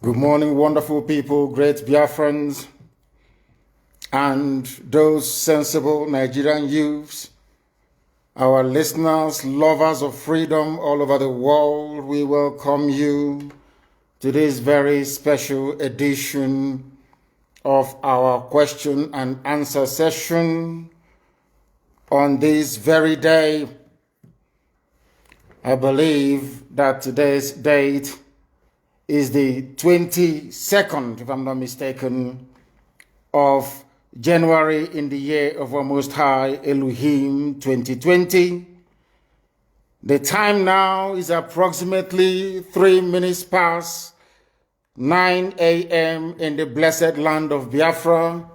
Good morning, wonderful people, great Biafrans, and those sensible Nigerian youths, our listeners, lovers of freedom all over the world. We welcome you to this very special edition of our question and answer session on this very day. I believe that today's date is the 22nd, if I'm not mistaken, of January in the year of our Most High Elohim 2020. The time now is approximately 3 minutes past 9 a.m. in the blessed land of Biafra.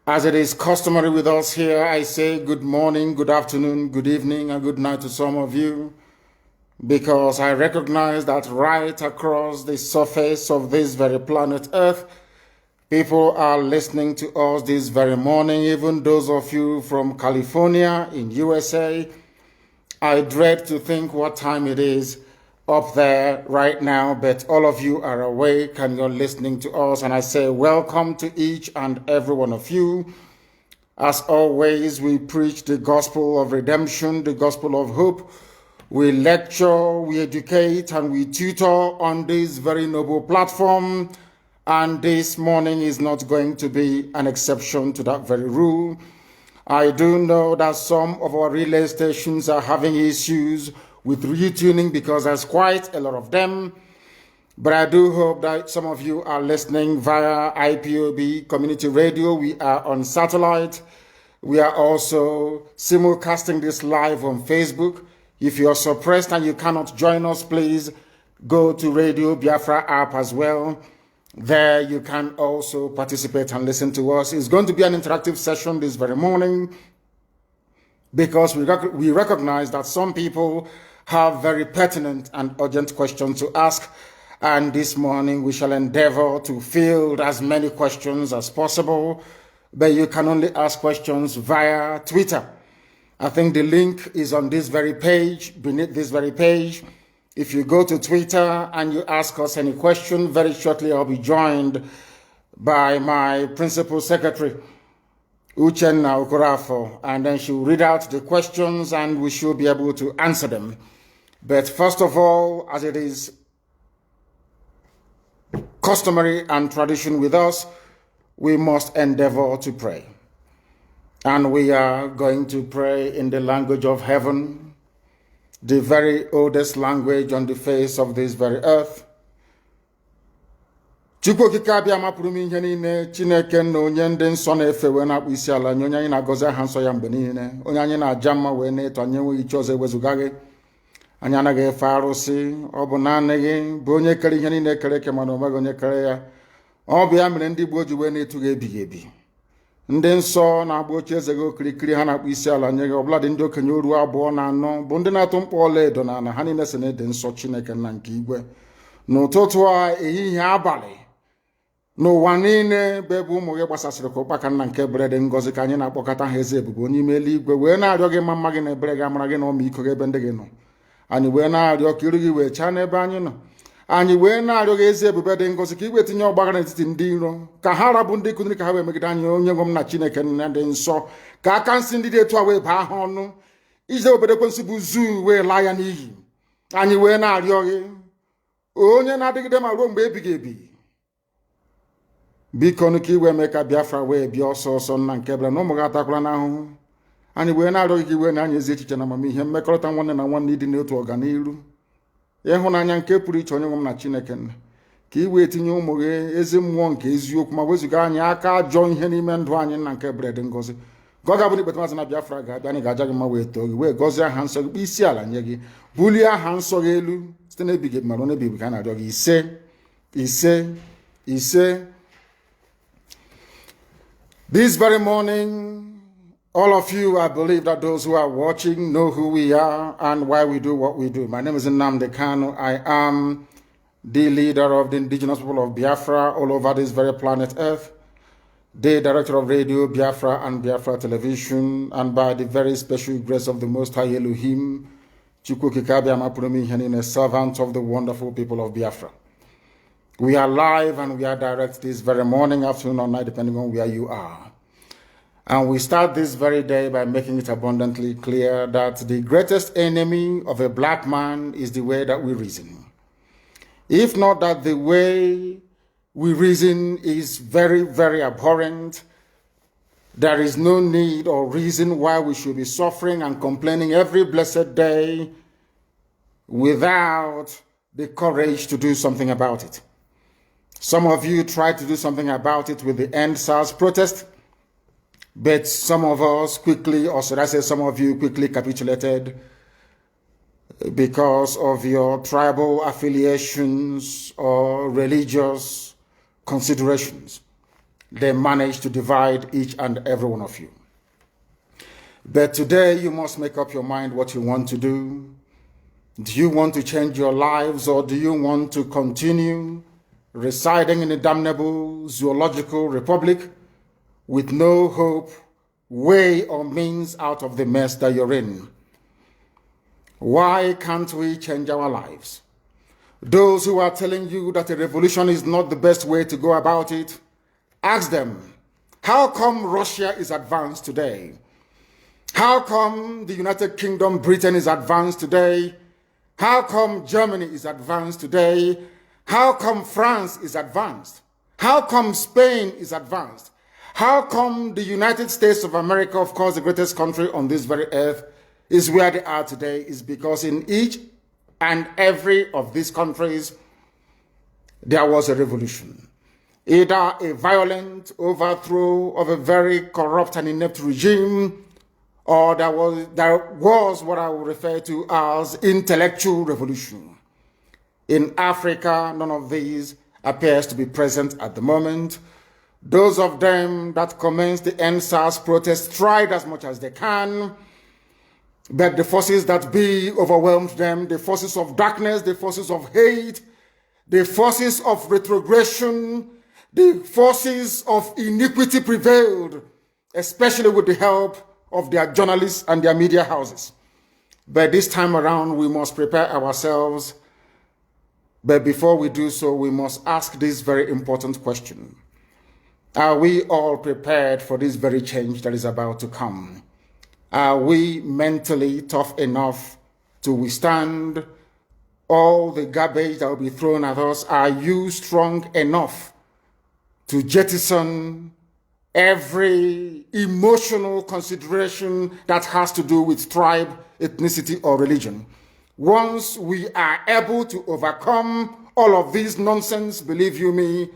As it is customary with us here, I say good morning, good afternoon, good evening, and good night to some of you, because I recognize that right across the surface of this very planet Earth, people are listening to us this very morning, even those of you from California in USA. I dread to think what time it is up there right now, but all of you are awake and you're listening to us, and I say welcome to each and every one of you. As always, we preach the gospel of redemption, the gospel of hope. We lecture, we educate, and we tutor on this very noble platform. And this morning is not going to be an exception to that very rule. I do know that some of our relay stations are having issues with retuning because there's quite a lot of them. But I do hope that some of you are listening via IPOB community radio. We are on satellite. We are also simulcasting this live on Facebook. If you are suppressed and you cannot join us, please go to Radio Biafra app as well. There you can also participate and listen to us. It's going to be an interactive session this very morning because we recognize that some people have very pertinent and urgent questions to ask. And this morning we shall endeavor to field as many questions as possible, but you can only ask questions via Twitter. I think the link is on this very page, beneath this very page. If you go to Twitter and you ask us any question, very shortly I'll be joined by my principal secretary, Uchenna Okorafo, and then she'll read out the questions and we should be able to answer them. But first of all, as it is customary and tradition with us, we must endeavor to pray. And we are going to pray in the language of heaven, the very oldest language on the face of this very earth. Chukwu okike abịa mapụrụ m ihe niile, Chineke na onye ndị nsọ na-efe wee na-akpụ isi ala nye onye anyị na-agọzi aha nsọ ya mgbe niile, onye anyị na-aja mma wee na-eto anyị enweghị iche ọzọ ewezuga gị. Anyị anaghị efe arụsị, ọ bụ naanị gị bụ onye kere ihe niile kere eke mana onweghị onye kere ya. Ọ bụ ya mere ndị Igbo ji wee na-etu gị ebighị ebi. Ndị nsọ na-agba oche eze gị okirikiri ha na-akpụ isi ala nye gị, ọbụla dị ndị okenye oru 2 na 4 bụ ndị na-atụ mkpọ ọla edo na ana ha niile si na-ede nsọ Chineke nna nke igwe. N'ụtụtụ a, ehihie, abalị, n'ụwa niile bụ ebe ụmụ gị gbasasịrị ka ụkpaka nna nke ebere dị ngọzi ka anyị na-akpọkọta ha eze ebube onye ime eluigwe wee na-arịọ gị mma gị na ebere gị amara gị na ọmịiko gị ebe ndị gị nọ. Anyị wee na-arịọ ka iru gị wee chaa n'ebe anyị nọ. Anyị wee na-arịọ gị eze ebube dị ngọzi ka iwe tinye ọgbaghara n'etiti ndị iro ka ha rabụ ndị kụziri ka ha wee megide anyị onye nwe m na Chineke nna dị nsọ ka aka nsị ndị dị etu a wee baa ha ọnụ ije obodo ekwensu bụ zuu wee laa ya n'iyi. Anyị wee na-arịọ gị onye na-adịgide ma ruo mgbe ebighị ebi, biko nụ ka iwe mee ka Biafra wee bịa ọsọ ọsọ nna nke ebere na ụmụ gị atakwala n'ahụhụ. Anyị wee na-arịọ gị ka iwe na anyị ezi echiche na amamihe mmekọrịta nwanne na nwanne ịdị n'otu ọganiru ịhụnanya nke pụrụ iche onye nwe m na Chineke nna ka iwe tinye ụmụ gị ezi mmụọ nke eziokwu ma wezụga anyị aka ajọ ihe n'ime ndụ anyị nna nke ebere dị ngọzi ka ọ ga-abụ na ikpeta mazị na Biafra ga-abịa anyị ga-aja gị mma wee too gị wee gọzie aha nsọ gị kpee isi ala nye gị bulie aha nsọ gị elu site n'ebighị ebi ma ruo n'ebighị ebi ka a na-arịọ gị ise ise ise. This very morning, all of you, I believe that those who are watching know who we are and why we do what we do. My name is Nnamdi Kanu. I am the leader of the indigenous people of Biafra all over this very planet Earth, the director of Radio Biafra and Biafra Television, and by the very special grace of the Most High Elohim, a servant of the wonderful people of Biafra. We are live and we are direct this very morning, afternoon or night, depending on where you are. And we start this very day by making it abundantly clear that the greatest enemy of a black man is the way that we reason. If not that the way we reason is very, very abhorrent, there is no need or reason why we should be suffering and complaining every blessed day without the courage to do something about it. Some of you tried to do something about it with the End SARS protest, but some of us quickly, or should I say some of you quickly capitulated because of your tribal affiliations or religious considerations. They managed to divide each and every one of you. But today you must make up your mind what you want to do. Do you want to change your lives, or do you want to continue residing in a damnable zoological republic with no hope, way, or means out of the mess that you're in? Why can't we change our lives? Those who are telling you that a revolution is not the best way to go about it, ask them, how come Russia is advanced today? How come the United Kingdom, Britain is advanced today? How come Germany is advanced today? How come France is advanced? How come Spain is advanced? How come the United States of America, of course, the greatest country on this very earth, is where they are today? Is because in each and every of these countries, there was a revolution. Either a violent overthrow of a very corrupt and inept regime, or there was what I would refer to as intellectual revolution. In Africa, none of these appears to be present at the moment. Those of them that commenced the End SARS protest tried as much as they can, but the forces that be overwhelmed them, the forces of darkness, the forces of hate, the forces of retrogression, the forces of iniquity prevailed, especially with the help of their journalists and their media houses. But this time around, we must prepare ourselves. But before we do so, we must ask this very important question. Are we all prepared for this very change that is about to come? Are we mentally tough enough to withstand all the garbage that will be thrown at us? Are you strong enough to jettison every emotional consideration that has to do with tribe, ethnicity, or religion? Once we are able to overcome all of this nonsense, believe you me,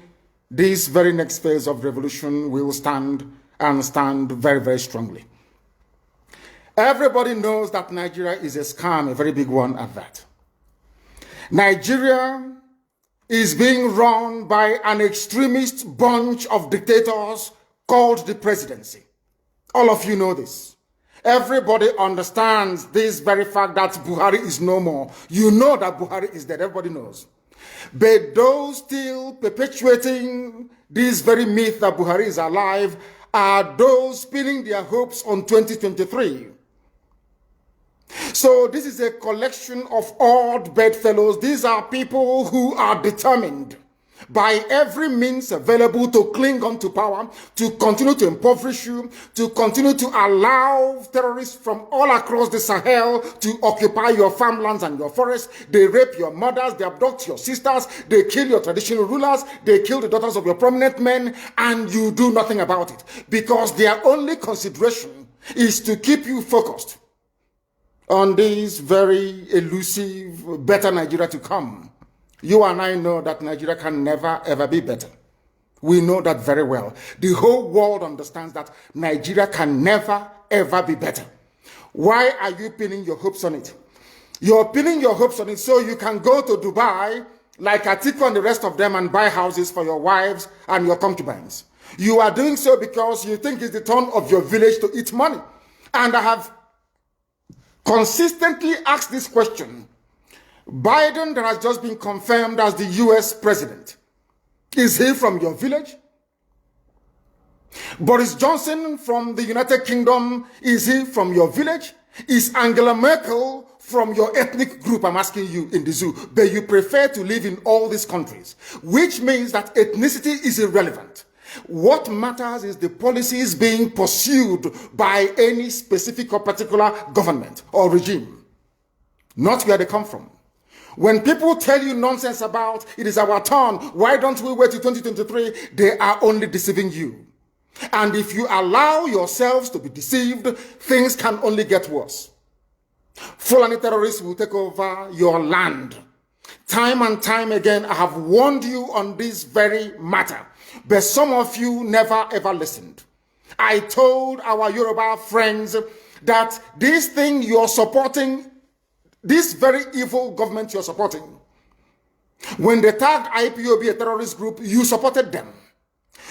this very next phase of revolution will stand, and stand very, very strongly. Everybody knows that Nigeria is a scam, a very big one at that. Nigeria is being run by an extremist bunch of dictators called the presidency. All of you know this. Everybody understands this very fact that Buhari is no more. You know that Buhari is dead. Everybody knows. But those still perpetuating this very myth that Buhari is alive are those pinning their hopes on 2023. So this is a collection of odd bedfellows. These are people who are determined by every means available to cling on to power, to continue to impoverish you, to continue to allow terrorists from all across the Sahel to occupy your farmlands and your forests. They rape your mothers, they abduct your sisters, they kill your traditional rulers, they kill the daughters of your prominent men, and you do nothing about it. Because their only consideration is to keep you focused on this very elusive, better Nigeria to come. You and I know that Nigeria can never, ever be better. We know that very well. The whole world understands that Nigeria can never, ever be better. Why are you pinning your hopes on it? You're pinning your hopes on it so you can go to Dubai, like Atiku and the rest of them, and buy houses for your wives and your concubines. You are doing so because you think it's the turn of your village to eat money. And I have consistently asked this question. Biden, that has just been confirmed as the US president, is he from your village? Boris Johnson from the United Kingdom, is he from your village? Is Angela Merkel from your ethnic group? I'm asking you in the zoo. But you prefer to live in all these countries, which means that ethnicity is irrelevant. What matters is the policies being pursued by any specific or particular government or regime, not where they come from. When people tell you nonsense about it is our turn, why don't we wait till 2023? They are only deceiving you. And if you allow yourselves to be deceived, things can only get worse. Fulani terrorists will take over your land. Time and time again, I have warned you on this very matter, but some of you never ever listened. I told our Yoruba friends that this thing you're supporting, this very evil government you're supporting, when they tagged IPOB a terrorist group, you supported them.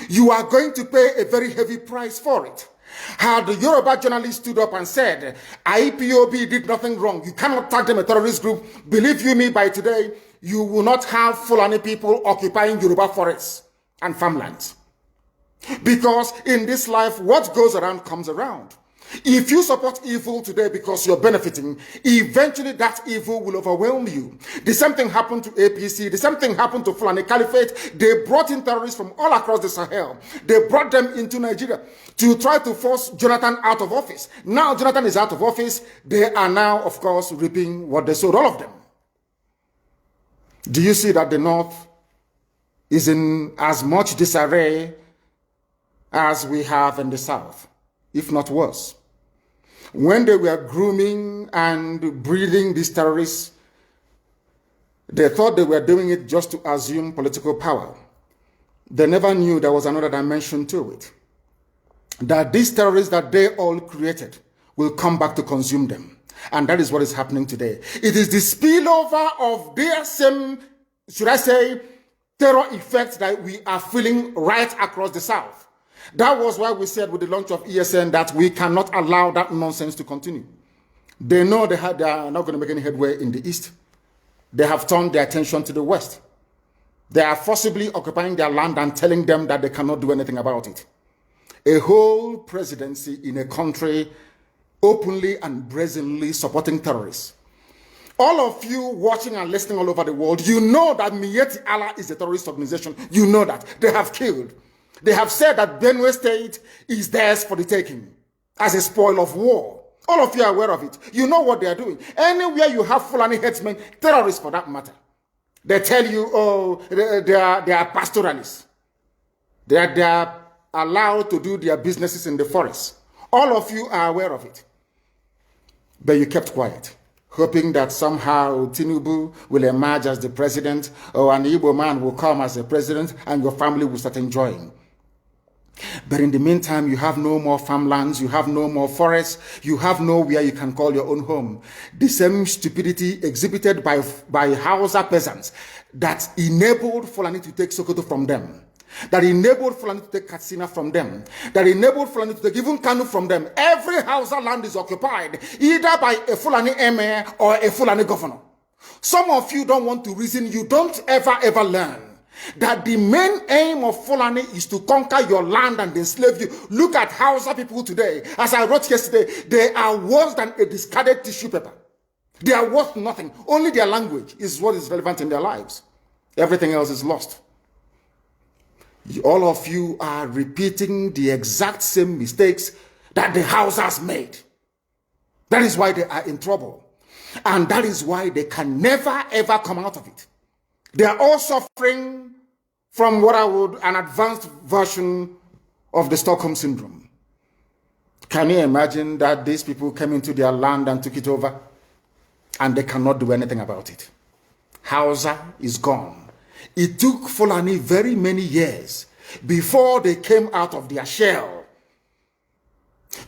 You are going to pay a very heavy price for it. Had the Yoruba journalist stood up and said, IPOB did nothing wrong, you cannot tag them a terrorist group, believe you me, by today, you will not have Fulani people occupying Yoruba forests and farmlands. Because in this life, what goes around comes around. If you support evil today because you're benefiting, eventually that evil will overwhelm you. The same thing happened to APC. The same thing happened to Fulani Caliphate. They brought in terrorists from all across the Sahel. They brought them into Nigeria to try to force Jonathan out of office. Now Jonathan is out of office. They are now, of course, reaping what they sowed, all of them. Do you see that the North is in as much disarray as we have in the South, if not worse? When they were grooming and breeding these terrorists, they thought they were doing it just to assume political power. They never knew there was another dimension to it. That these terrorists that they all created will come back to consume them. And that is what is happening today. It is the spillover of their same, should I say, terror effects that we are feeling right across the South. That was why we said with the launch of ESN that we cannot allow that nonsense to continue. They know they are not going to make any headway in the East. They have turned their attention to the West. They are forcibly occupying their land and telling them that they cannot do anything about it. A whole presidency in a country openly and brazenly supporting terrorists. All of you watching and listening all over the world, you know that Miyetti Allah is a terrorist organization. You know that. They have killed. They have said that Benue State is theirs for the taking as a spoil of war. All of you are aware of it. You know what they are doing. Anywhere you have Fulani headsmen, terrorists for that matter, they tell you, oh, they are pastoralists. They are allowed to do their businesses in the forest. All of you are aware of it. But you kept quiet, hoping that somehow Tinubu will emerge as the president, or an Igbo man will come as the president, and your family will start enjoying. But in the meantime, you have no more farmlands, you have no more forests, you have nowhere you can call your own home. The same stupidity exhibited by Hausa peasants that enabled Fulani to take Sokoto from them, that enabled Fulani to take Katsina from them, that enabled Fulani to take even Kanu from them. Every Hausa land is occupied either by a Fulani emir or a Fulani governor. Some of you don't want to reason. You don't ever learn that the main aim of Fulani is to conquer your land and enslave you. Look at Hausa people today. As I wrote yesterday, they are worse than a discarded tissue paper. They are worth nothing. Only their language is what is relevant in their lives. Everything else is lost. All of you are repeating the exact same mistakes that the Hausas made. That is why they are in trouble. And that is why they can never ever come out of it. They are all suffering from what I would an advanced version of the Stockholm Syndrome. Can you imagine that these people came into their land and took it over and they cannot do anything about it? Hausa is gone. It took Fulani very many years before they came out of their shell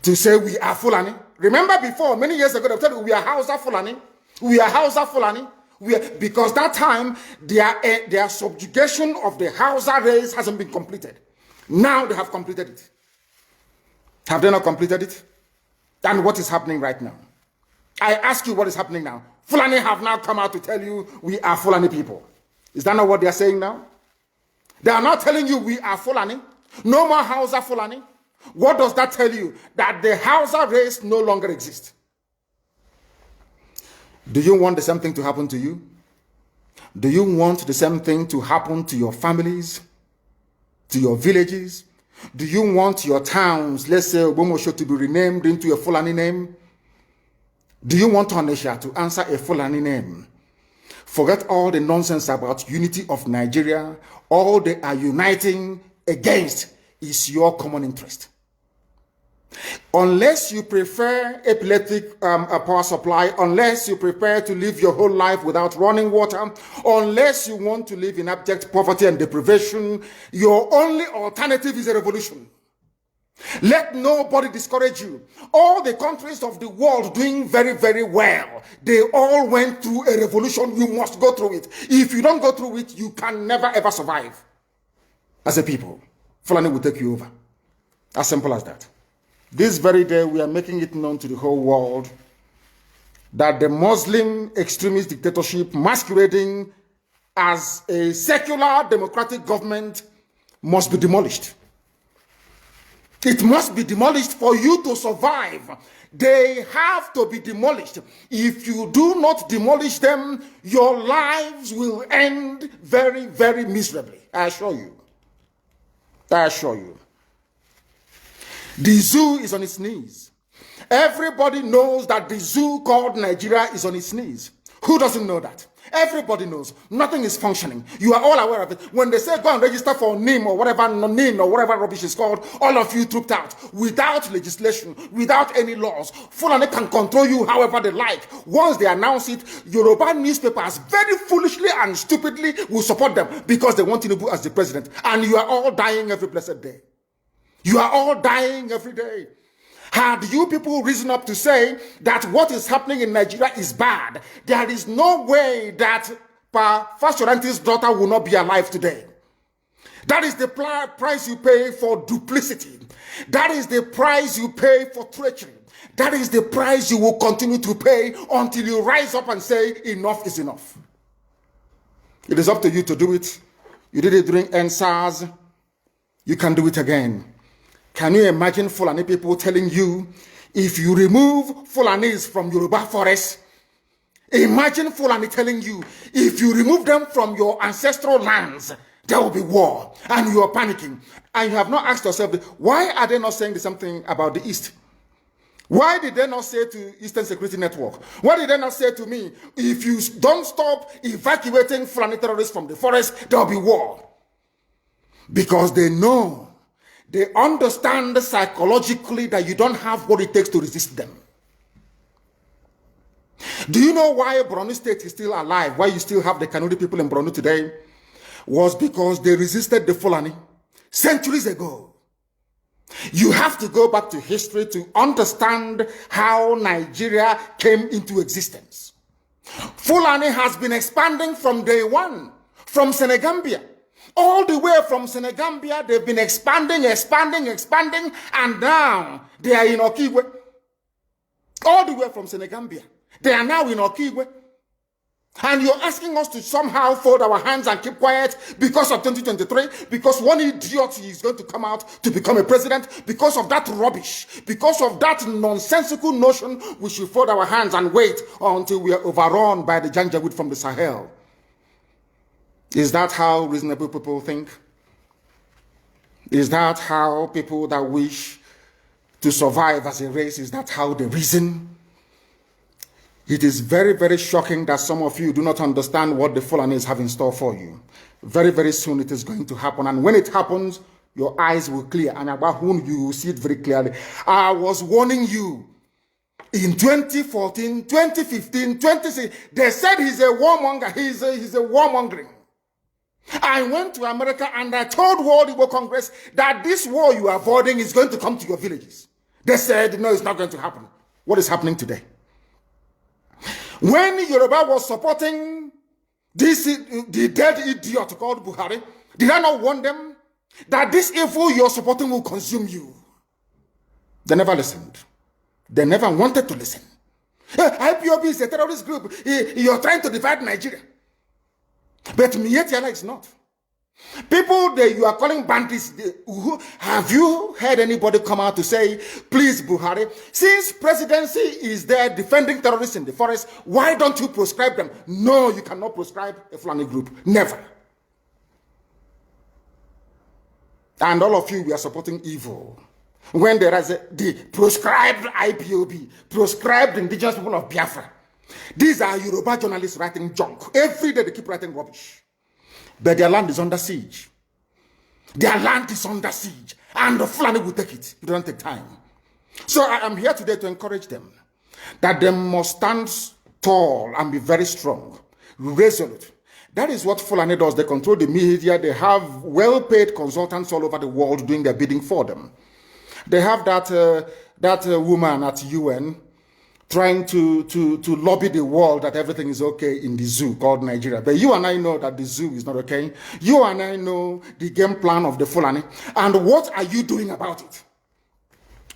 to say we are Fulani. Remember before, many years ago, they told you we are Hausa Fulani. We are Hausa Fulani. Because that time, their subjugation of the Hausa race hasn't been completed. Now they have completed it. Have they not completed it? And what is happening right now? I ask you what is happening now. Fulani have now come out to tell you we are Fulani people. Is that not what they are saying now? They are not telling you we are Fulani. No more Hausa Fulani. What does that tell you? That the Hausa race no longer exists. Do you want the same thing to happen to you? Do you want the same thing to happen to your families, to your villages? Do you want your towns, let's say Obomosho, to be renamed into a Fulani name? Do you want Onisha to answer a Fulani name? Forget all the nonsense about unity of Nigeria. All they are uniting against is your common interest. Unless you prefer epileptic power supply, unless you prepare to live your whole life without running water, unless you want to live in abject poverty and deprivation, your only alternative is a revolution. Let nobody discourage you. All the countries of the world doing very, very well, they all went through a revolution. You must go through it. If you don't go through it, you can never ever survive as a people. Fulani will take you over. As simple as that. This very day, we are making it known to the whole world that the Muslim extremist dictatorship masquerading as a secular democratic government must be demolished. It must be demolished for you to survive. They have to be demolished. If you do not demolish them, your lives will end very, very miserably. I assure you. I assure you. The zoo is on its knees. Everybody knows that the zoo called Nigeria is on its knees. Who doesn't know that? Everybody knows. Nothing is functioning. You are all aware of it. When they say go and register for NIM or whatever, NIM or whatever rubbish is called, all of you trooped out without legislation, without any laws. Fulani can control you however they like. Once they announce it, Yoruba newspapers very foolishly and stupidly will support them because they want Tinubu as the president. And you are all dying every blessed day. You are all dying every day. Had you people risen up to say that what is happening in Nigeria is bad, there is no way that Fashoranti's daughter will not be alive today. That is the price you pay for duplicity. That is the price you pay for treachery. That is the price you will continue to pay until you rise up and say enough is enough. It is up to you to do it. You did it during NSAS. You can do it again. Can you imagine Fulani people telling you, if you remove Fulanis from Yoruba forests, imagine Fulani telling you, if you remove them from your ancestral lands, there will be war, and you are panicking. And you have not asked yourself, why are they not saying the same thing about the East? Why did they not say to Eastern Security Network? Why did they not say to me, if you don't stop evacuating Fulani terrorists from the forest, there will be war? Because they know. They understand psychologically that you don't have what it takes to resist them. Do you know why Borno State is still alive? Why you still have the Kanuri people in Borno today? Was because they resisted the Fulani centuries ago. You have to go back to history to understand how Nigeria came into existence. Fulani has been expanding from day one, from Senegambia. All the way from Senegambia, they've been expanding, and now they are in Okigwe. All the way from Senegambia. They are now in Okigwe. And you're asking us to somehow fold our hands and keep quiet because of 2023, because one idiot is going to come out to become a president, because of that rubbish, because of that nonsensical notion, we should fold our hands and wait until we are overrun by the Janjaweed from the Sahel. Is that how reasonable people think? Is that how people that wish to survive as a race, is that how they reason? It is very, very shocking that some of you do not understand what the Fulanis have in store for you. Very, very soon it is going to happen. And when it happens, your eyes will clear. And about whom you will see it very clearly. I was warning you. In 2014, 2015, 2016, they said he's a warmonger. He's a warmongering. I went to America and I told World Igbo Congress that this war you are avoiding is going to come to your villages. They said, no, it's not going to happen. What is happening today? When Yoruba was supporting the dead idiot called Buhari, did I not warn them that this evil you're supporting will consume you? They never listened. They never wanted to listen. IPOB is a terrorist group. You're trying to divide Nigeria. But Mietiala is not. People that you are calling bandits, have you heard anybody come out to say, please Buhari, since presidency is there defending terrorists in the forest, why don't you proscribe them? No, you cannot proscribe a Fulani group. Never. And all of you, we are supporting evil. When there is the proscribed IPOB, proscribed indigenous people of Biafra. These are Yoruba journalists writing junk. Every day they keep writing rubbish. But their land is under siege. Their land is under siege. And the Fulani will take it. It doesn't take time. So I am here today to encourage them that they must stand tall and be very strong, resolute. That is what Fulani does. They control the media. They have well-paid consultants all over the world doing their bidding for them. They have that woman at UN trying to lobby the world that everything is okay in the zoo called Nigeria. But you and I know that the zoo is not okay. You and I know the game plan of the Fulani. And what are you doing about it?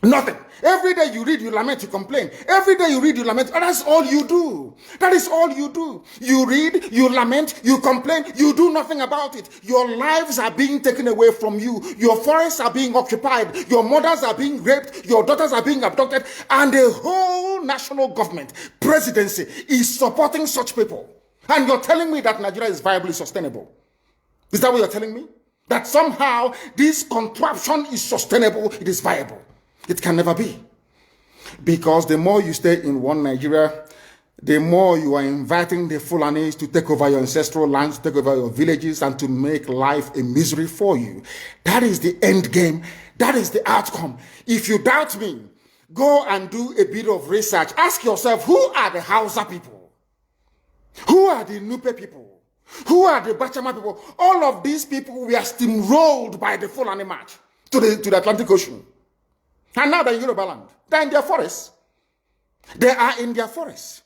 Nothing. Every day you read, you lament, you complain. Every day you read, you lament. And that's all you do. That is all you do. You read, you lament, you complain, you do nothing about it. Your lives are being taken away from you. Your forests are being occupied. Your mothers are being raped. Your daughters are being abducted. And the whole national government, presidency, is supporting such people. And you're telling me that Nigeria is viably sustainable. Is that what you're telling me? That somehow this contraption is sustainable, it is viable. It can never be. Because the more you stay in one Nigeria, the more you are inviting the Fulanis to take over your ancestral lands, to take over your villages, and to make life a misery for you. That is the end game. That is the outcome. If you doubt me, go and do a bit of research. Ask yourself, who are the Hausa people? Who are the Nupe people? Who are the Bachama people? All of these people were steamrolled by the Fulani march to the Atlantic Ocean. And now they're in Yoruba land. They're in their forests. They are in their forests.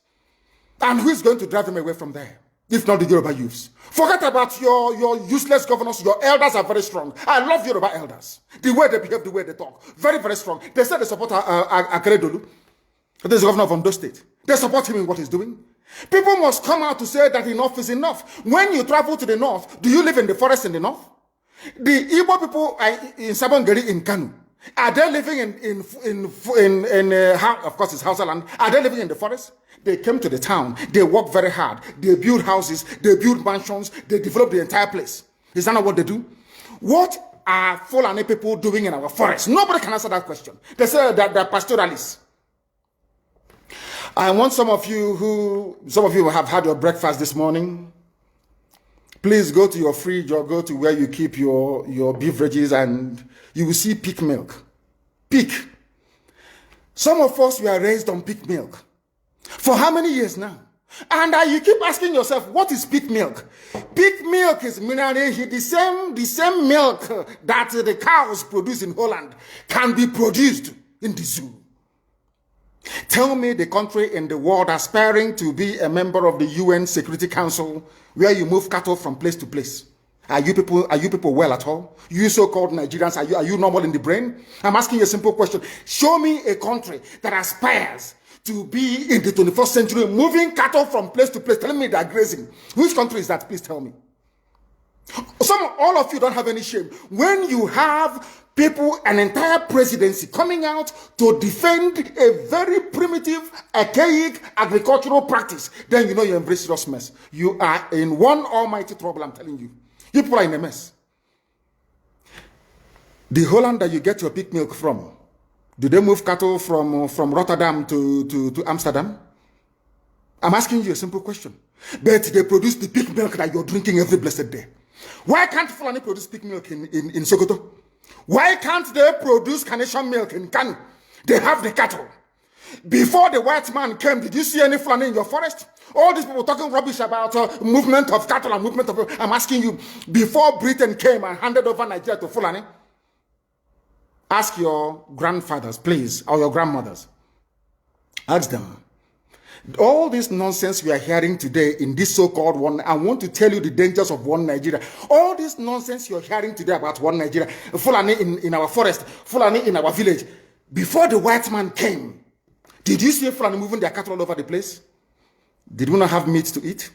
And who is going to drive them away from there? If not the Yoruba youths. Forget about your useless governors. Your elders are very strong. I love Yoruba elders. The way they behave, the way they talk. Very, very strong. They said they support Akeredolu. This is the governor of Ondo State. They support him in what he's doing. People must come out to say that enough is enough. When you travel to the north, do you live in the forest in the north? The Igbo people are in Sabongeri in Kanu. Are they living of course it's Hausa land, are they living in the forest? They came to the town, they work very hard, they build houses, they build mansions, they develop the entire place. Is that not what they do? What are Fulani people doing in our forest? Nobody can answer that question. They say that they're pastoralists. I want some of you have had your breakfast this morning. Please go to your fridge or go to where you keep your beverages and you will see pig milk. Pig. Some of us were raised on pig milk. For how many years now? And you keep asking yourself, what is pig milk? Pig milk is the same milk that the cows produce in Holland can be produced in the zoo. Tell me the country in the world aspiring to be a member of the UN Security Council where you move cattle from place to place. Are you people well at all? You so-called Nigerians, are you normal in the brain? I'm asking you a simple question. Show me a country that aspires to be in the 21st century, moving cattle from place to place, telling me they're grazing. Which country is that? Please tell me. All of you don't have any shame. When you have people, an entire presidency coming out to defend a very primitive, archaic agricultural practice, then you know you embrace serious mess. You are in one almighty trouble, I'm telling you. You people are in a mess. The Holland that you get your pig milk from, do they move cattle from Rotterdam to Amsterdam? I'm asking you a simple question. But they produce the pig milk that you're drinking every blessed day. Why can't Fulani produce pig milk in Sokoto? Why can't they produce carnation milk in Kanu? They have the cattle. Before the white man came, did you see any Fulani in your forest? All these people talking rubbish about movement of cattle and movement of... I'm asking you, before Britain came and handed over Nigeria to Fulani, ask your grandfathers, please, or your grandmothers. Ask them. All this nonsense we are hearing today in this so-called one, I want to tell you the dangers of one Nigeria. All this nonsense you're hearing today about one Nigeria, Fulani in our forest, Fulani in our village. Before the white man came, did you see Fulani moving their cattle all over the place? Did we not have meat to eat?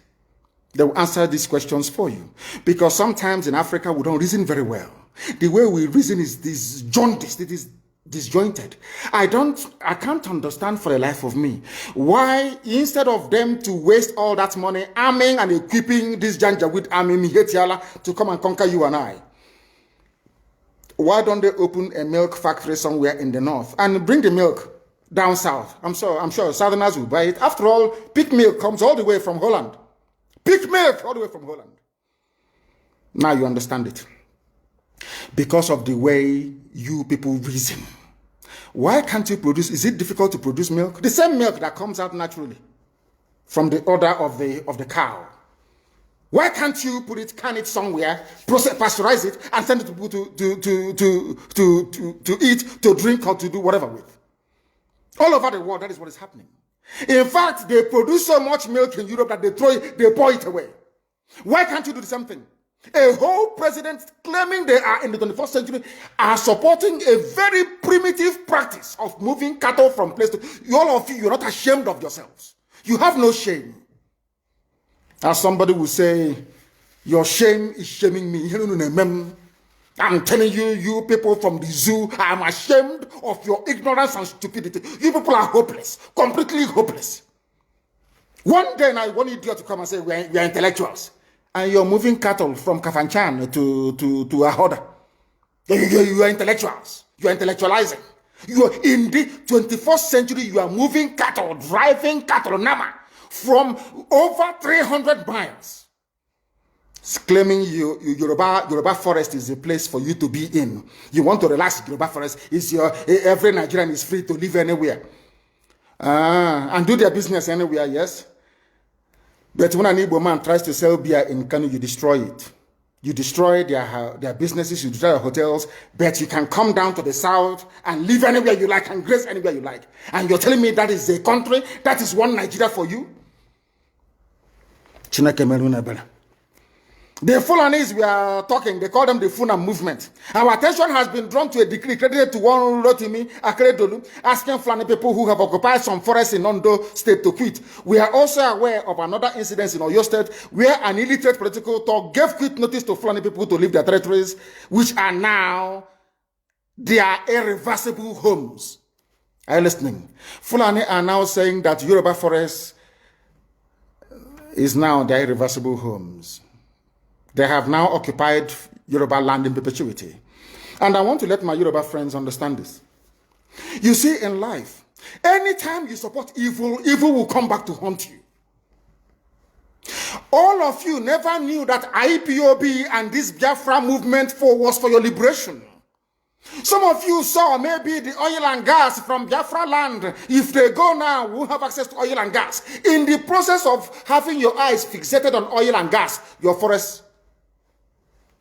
They will answer these questions for you. Because sometimes in Africa, we don't reason very well. The way we reason is disjointed. It is disjointed. I can't understand for the life of me why, instead of them to waste all that money arming and equipping this Janjaweed army Mihetiala to come and conquer you and I, why don't they open a milk factory somewhere in the north and bring the milk down south? I'm sure Southerners will buy it. After all, pig milk comes all the way from Holland. Pig milk all the way from Holland. Now you understand it. Because of the way you people reason. Why can't you produce? Is it difficult to produce milk? The same milk that comes out naturally from the udder of the cow. Why can't you put it, can it somewhere, pasteurize it, and send it to people to eat, to drink, or to do whatever with? All over the world, that is what is happening. In fact, they produce so much milk in Europe that they pour it away. Why can't you do the same thing? A whole president claiming they are in the 21st century are supporting a very primitive practice of moving cattle from place to... All of you, you're not ashamed of yourselves. You have no shame. As somebody will say, your shame is shaming me. I'm telling you, you people from the zoo, I'm ashamed of your ignorance and stupidity. You people are hopeless, completely hopeless. One day now, one idiot to come and say, we are intellectuals. And you're moving cattle from Kafanchan to Ahoda. You are intellectuals. You are intellectualizing. You are in the 21st century, you are moving cattle, driving cattle, Nama, from over 300 miles. It's claiming Yoruba forest is a place for you to be in. You want to relax, Yoruba forest is every Nigerian is free to live anywhere. And do their business anywhere, yes? But when an Igbo man tries to sell beer in Kanu, you destroy it. You destroy their businesses, you destroy their hotels, but you can come down to the south and live anywhere you like and graze anywhere you like. And you're telling me that is a country, that is one Nigeria for you? The Fulanis we are talking, they call them the Funa movement. Our attention has been drawn to a decree credited to one Rotimi Akeredolu, asking Fulani people who have occupied some forests in Ondo State to quit. We are also aware of another incident in Oyo State where an illiterate political talk gave quit notice to Fulani people to leave their territories, which are now their irreversible homes. Are you listening? Fulani are now saying that Yoruba forest is now their irreversible homes. They have now occupied Yoruba land in perpetuity. And I want to let my Yoruba friends understand this. You see, in life, anytime you support evil, evil will come back to haunt you. All of you never knew that IPOB and this Biafra movement was for your liberation. Some of you saw maybe the oil and gas from Biafra land. If they go now, we'll have access to oil and gas. In the process of having your eyes fixated on oil and gas, your forest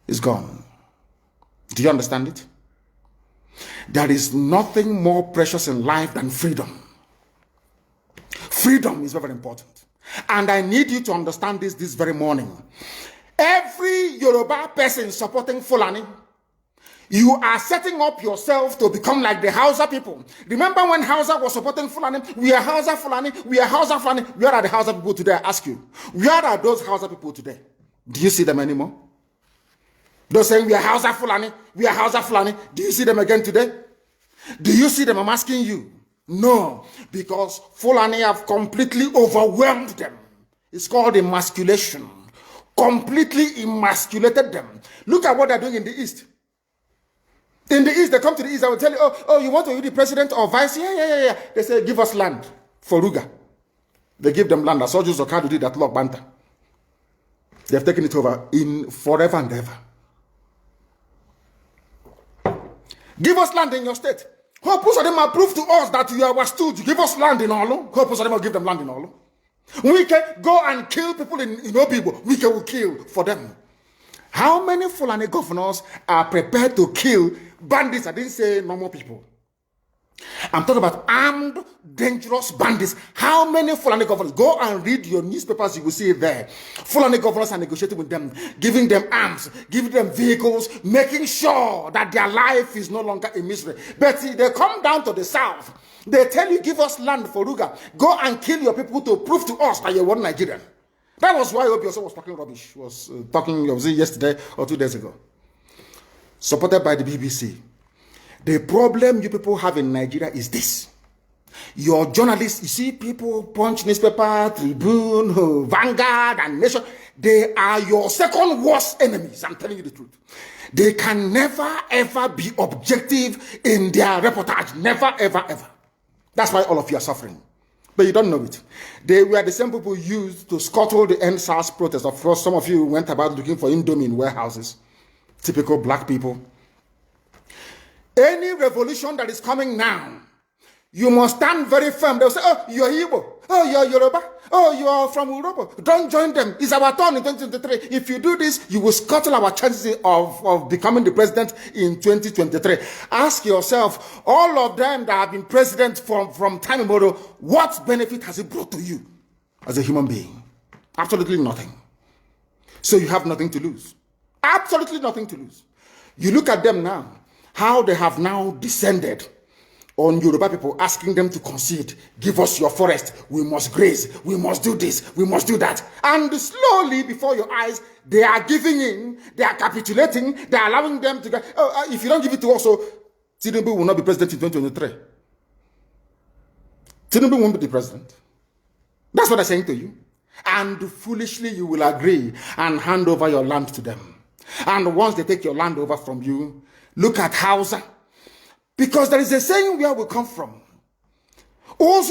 is gone. Do you understand it? There is nothing more precious in life than freedom. Freedom is very important. And I need you to understand this very morning. Every Yoruba person supporting Fulani, You are setting up yourself to become like the Hausa people. Remember when Hausa was supporting Fulani? We are Hausa Fulani. We are Hausa Fulani. Where are the Hausa people today? I ask you. Where are those Hausa people today? Do you see them anymore? Those saying we are Hausa Fulani. We are Hausa Fulani. Do you see them again today? Do you see them? I'm asking you. No, because Fulani have completely overwhelmed them. It's called emasculation. Completely emasculated them. Look at what they're doing in the East. In the East, they come to the East, I will tell you, oh, you want to be the president or vice? Yeah. They say, give us land for Ruga. They give them land. As soldiers of Kadu did at Lok Banta. They have taken it over in forever and ever. Give us land in your state. Hope most of them are proof to us that you are stood. Give us land in Olo. Hope most of them will give them land in Olo. We can go and kill people in Obibo. We can kill for them. How many Fulani governors are prepared to kill bandits? I didn't say normal people. I'm talking about armed, dangerous bandits. How many Fulani governors? Go and read your newspapers, you will see it there. Fulani governors are negotiating with them, giving them arms, giving them vehicles, making sure that their life is no longer a misery. But they come down to the south. They tell you, give us land for Ruga. Go and kill your people to prove to us that you're one Nigerian. That was why IPOB was talking rubbish. Was yesterday or 2 days ago. Supported by the BBC. The problem you people have in Nigeria is this. Your journalists, you see people, Punch newspaper, Tribune, Vanguard, and Nation, they are your second worst enemies. I'm telling you the truth. They can never, ever be objective in their reportage. Never, ever, ever. That's why all of you are suffering. But you don't know it. They were the same people used to scuttle the NSAS protest. Of course, some of you went about looking for Indomie in warehouses. Typical black people. Any revolution that is coming now, you must stand very firm. They'll say, oh, you're Igbo. Oh, you're Yoruba. Oh, you are from Europe. Don't join them. It's our turn in 2023. If you do this, you will scuttle our chances of becoming the president in 2023. Ask yourself, all of them that have been president from time immemorial, what benefit has it brought to you as a human being? Absolutely nothing. So you have nothing to lose. Absolutely nothing to lose. You look at them now, how they have now descended on Yoruba people, asking them to concede, give us your forest, we must graze, we must do this, we must do that. And slowly, before your eyes, they are giving in, they are capitulating, they are allowing them to go, if you don't give it to us, so Tinubu will not be president in 2023. Tinubu won't be the president. That's what I'm saying to you. And foolishly, you will agree and hand over your land to them. And once they take your land over from you, look at Hausa. Because there is a saying where we come from. If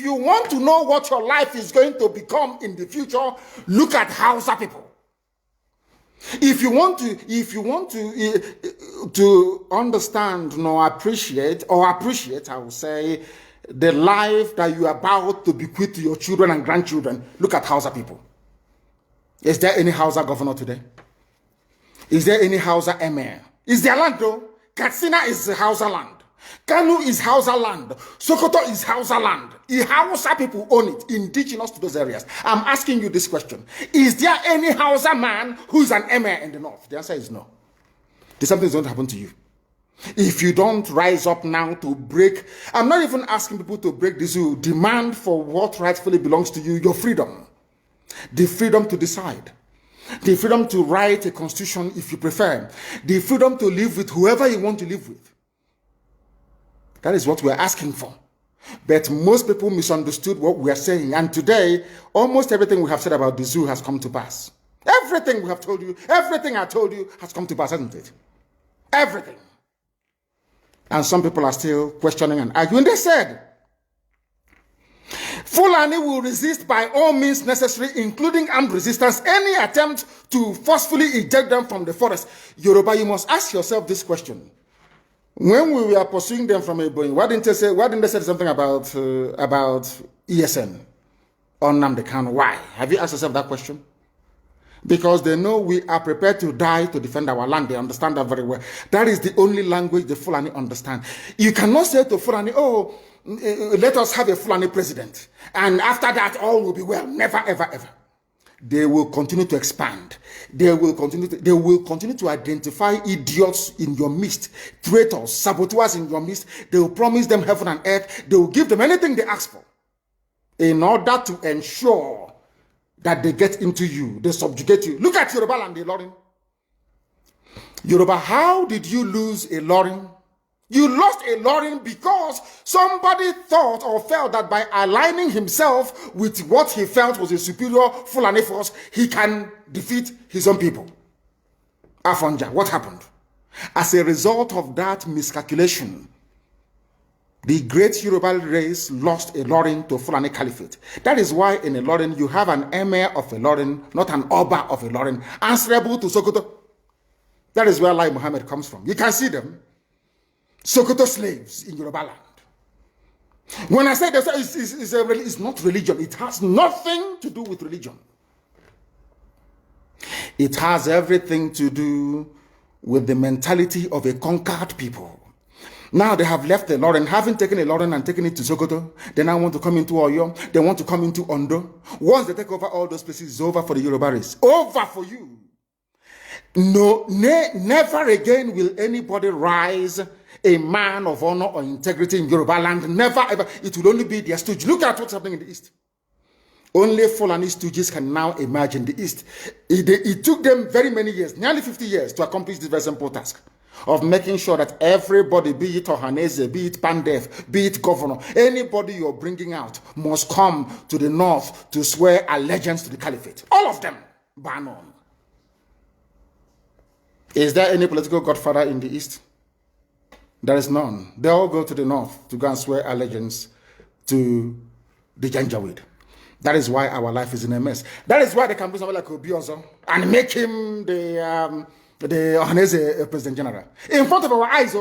you want to know what your life is going to become in the future, look at Hausa people. If you want to understand appreciate, I will say, the life that you are about to bequeath to your children and grandchildren, look at Hausa people. Is there any Hausa governor today? Is there any Hausa emir? Is their land though? Katsina is Hausa land. Kanu is Hausa land. Sokoto is Hausa land. Hausa people own it, indigenous to those areas. I'm asking you this question. Is there any Hausa man who is an emir in the north? The answer is no. Something is going to happen to you. If you don't rise up now to break, I'm not even asking people to break the zoo. Demand for what rightfully belongs to you, your freedom. The freedom to decide. The freedom to write a constitution if you prefer. The freedom to live with whoever you want to live with. That is what we're asking for. But most people misunderstood what we are saying. And today, almost everything we have said about the zoo has come to pass. Everything we have told you, everything I told you has come to pass, hasn't it? Everything. And some people are still questioning and arguing. They said, Fulani will resist by all means necessary, including armed resistance, any attempt to forcefully eject them from the forest. Yoruba, you must ask yourself this question. When we were pursuing them from Ebonyi, why didn't they say something about ESN or Nnamdi Kanu? Why? Have you asked yourself that question? Because they know we are prepared to die to defend our land. They understand that very well. That is the only language the Fulani understand. You cannot say to Fulani, oh, let us have a Fulani president. And after that, all will be well. Never, ever, ever. they will continue to expand. They will continue to identify idiots in your midst, traitors, saboteurs in your midst. They will promise them heaven and earth. They will give them anything they ask for in order to ensure that they get into you, they subjugate you. Look at Yoruba land, Ilorin. Yoruba, how did you lose Ilorin? You lost Ilorin because somebody thought or felt that by aligning himself with what he felt was a superior Fulani force, he can defeat his own people. Afonja, what happened? As a result of that miscalculation, the great Yoruba race lost Ilorin to Fulani Caliphate. That is why in Ilorin you have an emir of Ilorin, not an Oba of Ilorin, answerable to Sokoto. That is where Lai Muhammad comes from. You can see them. Sokoto slaves in Yoruba land. When I say that, it's not religion. It has nothing to do with religion. It has everything to do with the mentality of a conquered people. Now they have left Ilorin, having taken Ilorin and taken it to Sokoto. They now want to come into Oyo. They want to come into Ondo. Once they take over all those places, it's over for the Yoruba race. Over for you. No, never again will anybody rise a man of honor or integrity in Yoruba land. Never ever. It will only be their stooge. Look at what's happening in the East. Only Fulani stooges can now emerge in the East. It took them very many years, nearly 50 years, to accomplish this very simple task of making sure that everybody, be it Ohanese, be it Pandef, be it governor, anybody you're bringing out must come to the north to swear allegiance to the caliphate. All of them, ban on. Is there any political godfather in the East? There is none. They all go to the north to go and swear allegiance to the Janjaweed. That is why our life is in a mess. That is why they can do something like Obiozo and make him the Ohanese President General. In front of our eyes,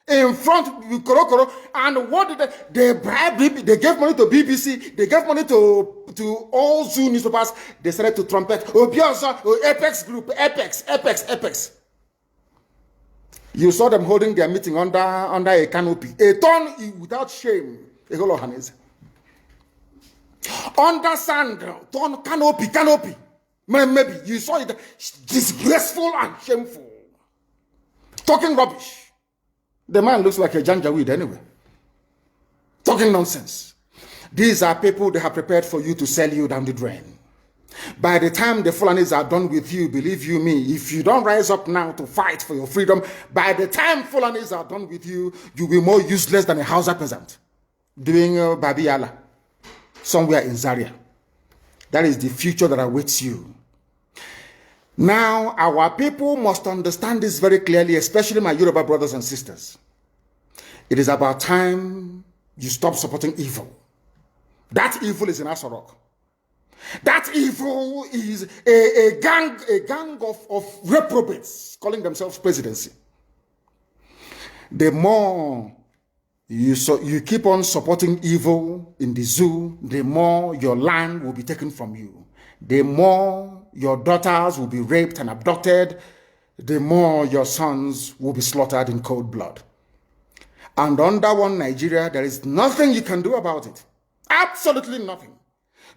in front of Koro. And what did they bribe? They gave money to BBC. They gave money to all Zoo newspapers. They started to trumpet Obiozo, Apex Group, Apex. You saw them holding their meeting under a canopy. A ton without shame. A whole Ohanese. Under sand, ton canopy. Maybe you saw it disgraceful and shameful. Talking rubbish. The man looks like a Janjaweed anyway. Talking nonsense. These are people they have prepared for you to sell you down the drain. By the time the Fulanis are done with you, believe you me, if you don't rise up now to fight for your freedom, by the time Fulanis are done with you, you'll be more useless than a Hausa peasant doing Babiala somewhere in Zaria. That is the future that awaits you. Now, our people must understand this very clearly, especially my Yoruba brothers and sisters. It is about time you stop supporting evil. That evil is in Asorok. That evil is a gang of reprobates calling themselves presidency. The more you keep on supporting evil in the zoo, the more your land will be taken from you. The more your daughters will be raped and abducted, the more your sons will be slaughtered in cold blood. And under one Nigeria, there is nothing you can do about it. Absolutely nothing.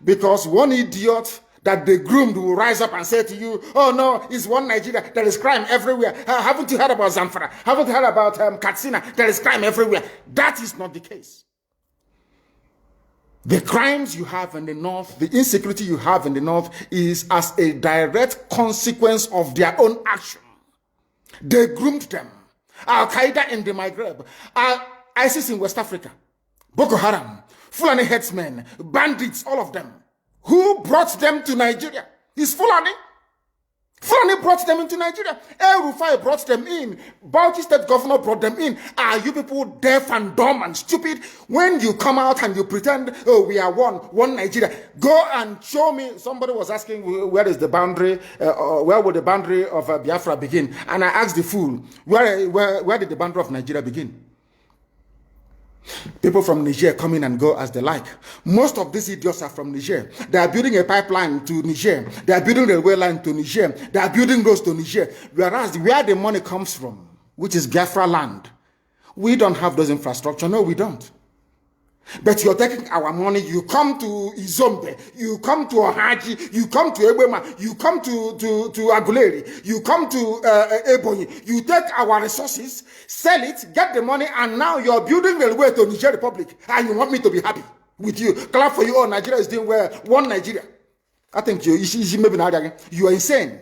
Because one idiot that they groomed will rise up and say to you, oh no, it's one Nigeria, there is crime everywhere. Haven't you heard about Zamfara? Haven't you heard about Katsina? There is crime everywhere. That is not the case. The crimes you have in the north, the insecurity you have in the north is as a direct consequence of their own action. They groomed them. Al-Qaeda in the Maghreb, ISIS in West Africa, Boko Haram, Fulani headsmen, bandits, all of them. Who brought them to Nigeria? It's Fulani. Fulani brought them into Nigeria. El Rufai brought them in. Bauchi State Governor brought them in. Are you people deaf and dumb and stupid? When you come out and you pretend, oh, we are one Nigeria, go and show me. Somebody was asking, where is the boundary, where would the boundary of Biafra begin? And I asked the fool, where did the boundary of Nigeria begin? People from Niger come in and go as they like. Most of these idiots are from Niger. They are building a pipeline to Niger. They are building a railway line to Niger. They are building roads to Niger. Whereas where the money comes from, which is Biafra land, we don't have those infrastructure. No, we don't. But you're taking our money. You come to Izombe, you come to Ohaji, you come to Ebema, you come to Aguleri, you come to Ebonyi. You take our resources, sell it, get the money, and now you're building the way to Niger Republic. And you want me to be happy with you. Clap for you. Oh, Nigeria is doing well. One Nigeria. I think you are insane.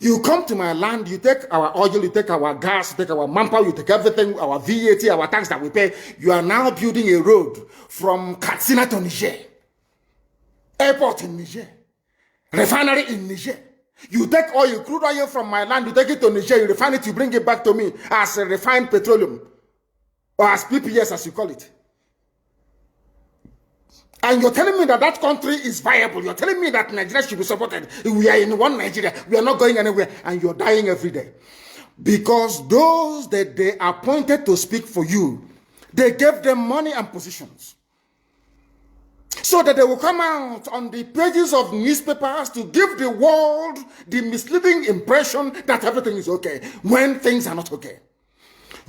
You come to my land, you take our oil, you take our gas, you take our manpower, you take everything, our VAT, our tax that we pay. You are now building a road from Katsina to Niger, airport in Niger, refinery in Niger. You take oil, crude oil from my land, you take it to Niger, you refine it, you bring it back to me as a refined petroleum, or as PPS as you call it. And you're telling me that that country is viable. You're telling me that Nigeria should be supported. We are in one Nigeria. We are not going anywhere. And you're dying every day. Because those that they appointed to speak for you, they gave them money and positions. So that they will come out on the pages of newspapers to give the world the misleading impression that everything is okay, when things are not okay.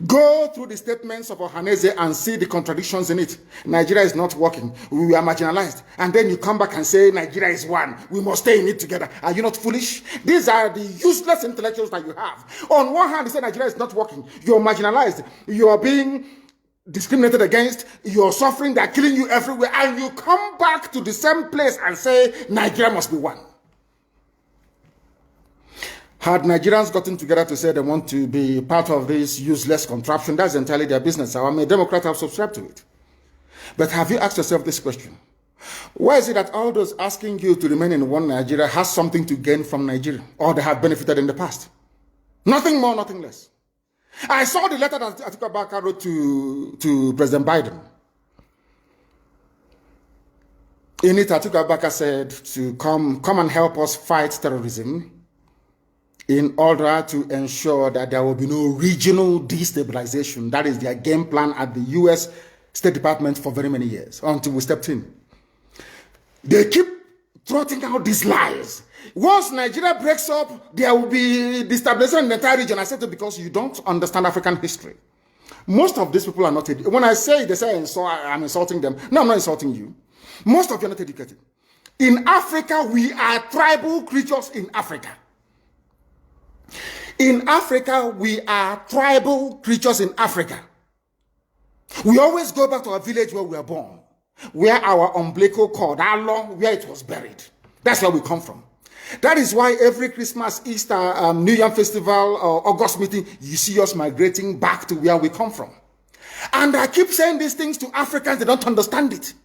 Go through the statements of Ohaneze and see the contradictions in it. Nigeria is not working. We are marginalized. And then you come back and say Nigeria is one. We must stay in it together. Are you not foolish? These are the useless intellectuals that you have. On one hand, you say Nigeria is not working. You're marginalized. You are being discriminated against. You're suffering. They're killing you everywhere. And you come back to the same place and say Nigeria must be one. Had Nigerians gotten together to say they want to be part of this useless contraption, that's entirely their business. I'm a Democrat, I've subscribed to it. But have you asked yourself this question? Why is it that all those asking you to remain in one Nigeria has something to gain from Nigeria, or they have benefited in the past? Nothing more, nothing less. I saw the letter that Atiku Abubakar wrote to President Biden. In it, Atiku Abubakar said to come and help us fight terrorism, in order to ensure that there will be no regional destabilization. That is their game plan at the U.S. State Department for very many years, until we stepped in. They keep trotting out these lies. Once Nigeria breaks up, there will be destabilization in the entire region. I said it because you don't understand African history. Most of these people are not educated. When I say, they say I'm insulting them. No, I'm not insulting you. Most of you are not educated. In Africa, we are tribal creatures in Africa. In Africa, we are tribal creatures in Africa. We always go back to our village where we were born, where our umbilical cord, how long, where it was buried. That's where we come from. That is why every Christmas, Easter, New Year Festival, or August meeting, you see us migrating back to where we come from. And I keep saying these things to Africans, they don't understand it.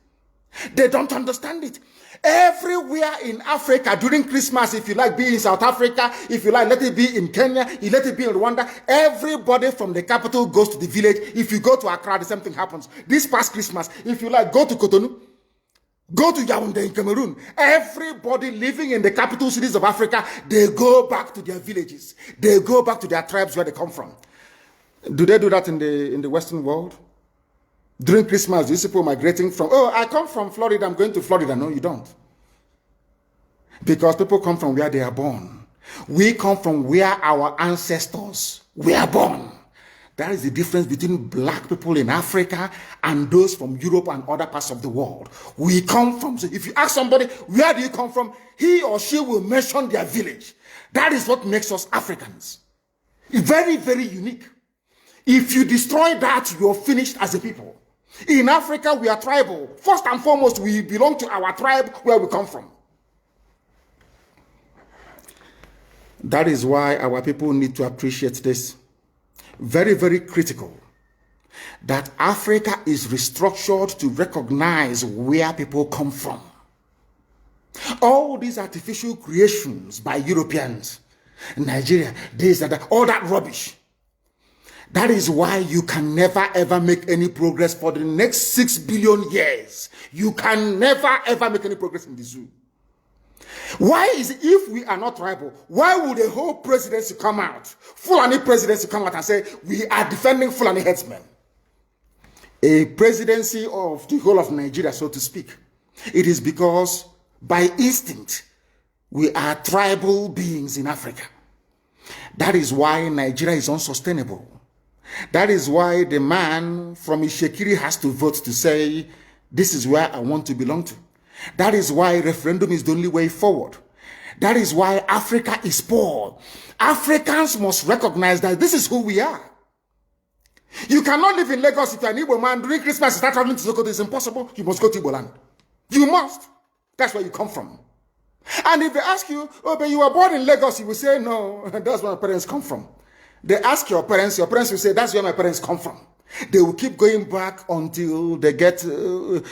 They don't understand it. Everywhere in Africa during Christmas, if you like, be in South Africa, if you like, let it be in Kenya, you let it be in Rwanda, everybody from the capital goes to the village. If you go to Accra, the same thing happens. This past Christmas, if you like, go to Cotonou, go to Yaoundé in Cameroon. Everybody living in the capital cities of Africa, they go back to their villages. They go back to their tribes where they come from. Do they do that in the Western world? During Christmas, these people migrating from, oh, I come from Florida, I'm going to Florida. No, you don't. Because people come from where they are born. We come from where our ancestors were born. That is the difference between black people in Africa and those from Europe and other parts of the world. We come from, so if you ask somebody, where do you come from? He or she will mention their village. That is what makes us Africans. It's very, very unique. If you destroy that, you're finished as a people. In Africa, we are tribal. First and foremost, we belong to our tribe where we come from. That is why our people need to appreciate this. Very, very critical. That Africa is restructured to recognize where people come from. All these artificial creations by Europeans, Nigeria, this and that, all that rubbish. That is why you can never ever make any progress for the next 6 billion years. You can never ever make any progress in the zoo. Why is it, if we are not tribal, why would a whole presidency come out, Fulani presidency come out and say, we are defending Fulani headsmen? A presidency of the whole of Nigeria, so to speak. It is because by instinct, we are tribal beings in Africa. That is why Nigeria is unsustainable. That is why the man from Ishekiri has to vote to say, this is where I want to belong to. That is why referendum is the only way forward. That is why Africa is poor. Africans must recognize that this is who we are. You cannot live in Lagos if you're an Igbo man. During Christmas, you start traveling to Sokoto. It's impossible. You must go to Igbo land. You must. That's where you come from. And if they ask you, oh, but you were born in Lagos, you will say, no, that's where my parents come from. They ask your parents will say, that's where my parents come from. They will keep going back until they get to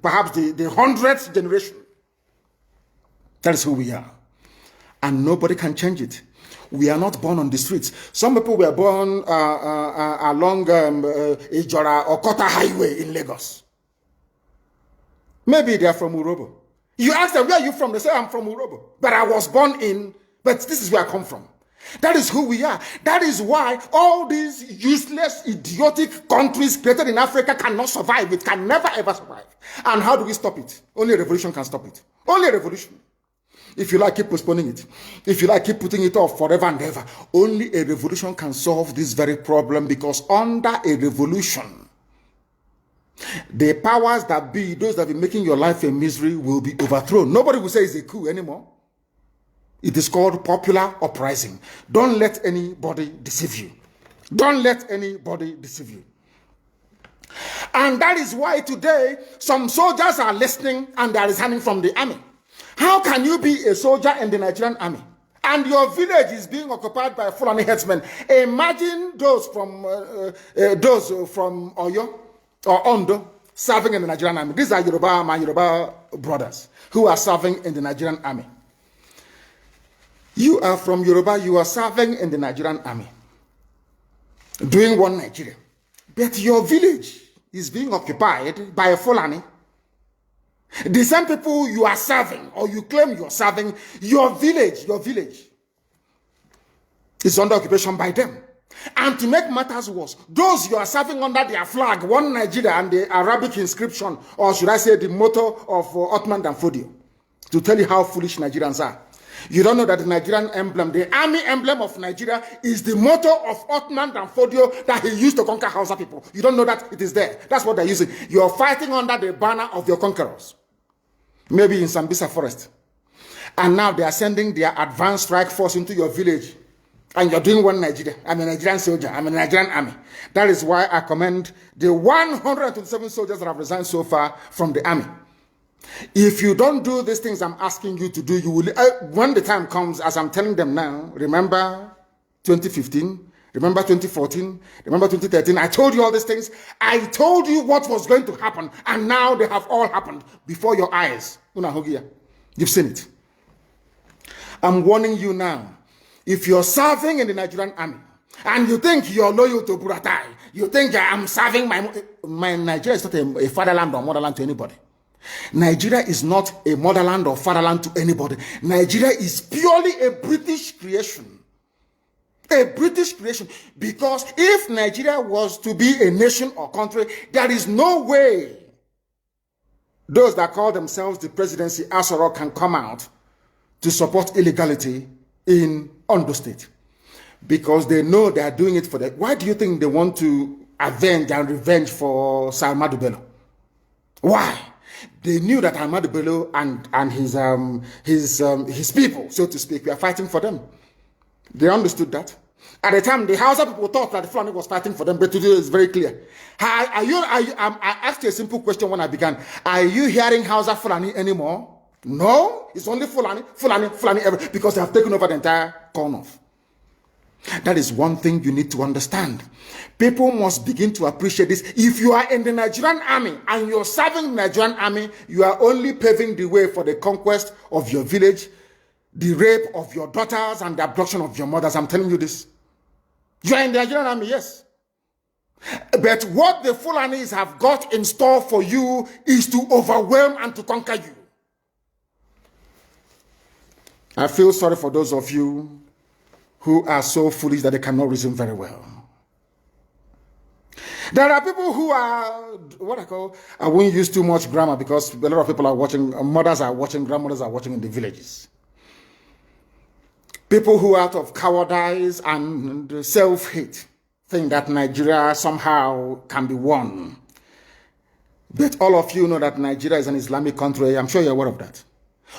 perhaps the 100th generation. That is who we are. And nobody can change it. We are not born on the streets. Some people were born along Ijora or Kota Highway in Lagos. Maybe they are from Urobo. You ask them, where are you from? They say, I'm from Urobo. But I was born in, but this is where I come from. That is who we are. That is why all these useless, idiotic countries created in Africa cannot survive. It can never ever survive. And how do we stop it? Only a revolution can stop it. Only a revolution. If you like, keep postponing it. If you like, keep putting it off forever and ever. Only a revolution can solve this very problem, because under a revolution, the powers that be, those that be making your life a misery, will be overthrown. Nobody will say it's a coup anymore. It is called popular uprising. Don't let anybody deceive you. Don't let anybody deceive you. And that is why today some soldiers are listening and they are resigning from the army. How can you be a soldier in the Nigerian army and your village is being occupied by Fulani headsmen? Imagine those from Oyo or Ondo serving in the Nigerian army. These are my Yoruba brothers who are serving in the Nigerian army. You are from Yoruba, you are serving in the Nigerian army, doing one Nigeria. But your village is being occupied by a Fulani. The same people you are serving, or you claim you are serving, your village is under occupation by them. And to make matters worse, those you are serving under their flag, one Nigeria, and the Arabic inscription, or should I say the motto of Ottoman Danfodio, to tell you how foolish Nigerians are. You don't know that the Nigerian emblem, the army emblem of Nigeria, is the motto of Ottoman Danfodio that he used to conquer Hausa people. You don't know that it is there. That's what they're using. You're fighting under the banner of your conquerors. Maybe in Sambisa forest. And now they are sending their advanced strike force into your village. And you're doing one Nigeria. I'm a Nigerian soldier. I'm a Nigerian army. That is why I commend the 127 soldiers that have resigned so far from the army. If you don't do these things I'm asking you to do, you will, when the time comes, as I'm telling them now, remember 2015, remember 2014, remember 2013, I told you all these things. I told you what was going to happen, and now they have all happened before your eyes. You've seen it. I'm warning you now. If you're serving in the Nigerian army, and you think you're loyal to Buratai, you think I'm serving my Nigeria is not a fatherland or motherland to anybody. Nigeria is not a motherland or fatherland to anybody. Nigeria is purely a British creation. A British creation. Because if Nigeria was to be a nation or country, there is no way those that call themselves the presidency Asoro can come out to support illegality in Ondo State. Because they know they are doing it for that. Why do you think they want to avenge and revenge for Sir Ahmadu Bello? Why? They knew that Ahmadu Bello and his people, so to speak, were fighting for them. They understood that. At the time, the Hausa people thought that the Fulani was fighting for them, but today it's very clear. I asked you a simple question when I began. Are you hearing Hausa Fulani anymore? No, it's only Fulani, because they have taken over the entire corner. That is one thing you need to understand. People must begin to appreciate this. If you are in the Nigerian army and you're serving the Nigerian army, you are only paving the way for the conquest of your village, the rape of your daughters, and the abduction of your mothers. I'm telling you this. You are in the Nigerian army, yes. But what the Fulanis have got in store for you is to overwhelm and to conquer you. I feel sorry for those of you who are so foolish that they cannot reason very well. There are people who are, I won't use too much grammar because a lot of people are watching, mothers are watching, grandmothers are watching in the villages. People who out of cowardice and self-hate think that Nigeria somehow can be won. But all of you know that Nigeria is an Islamic country. I'm sure you're aware of that.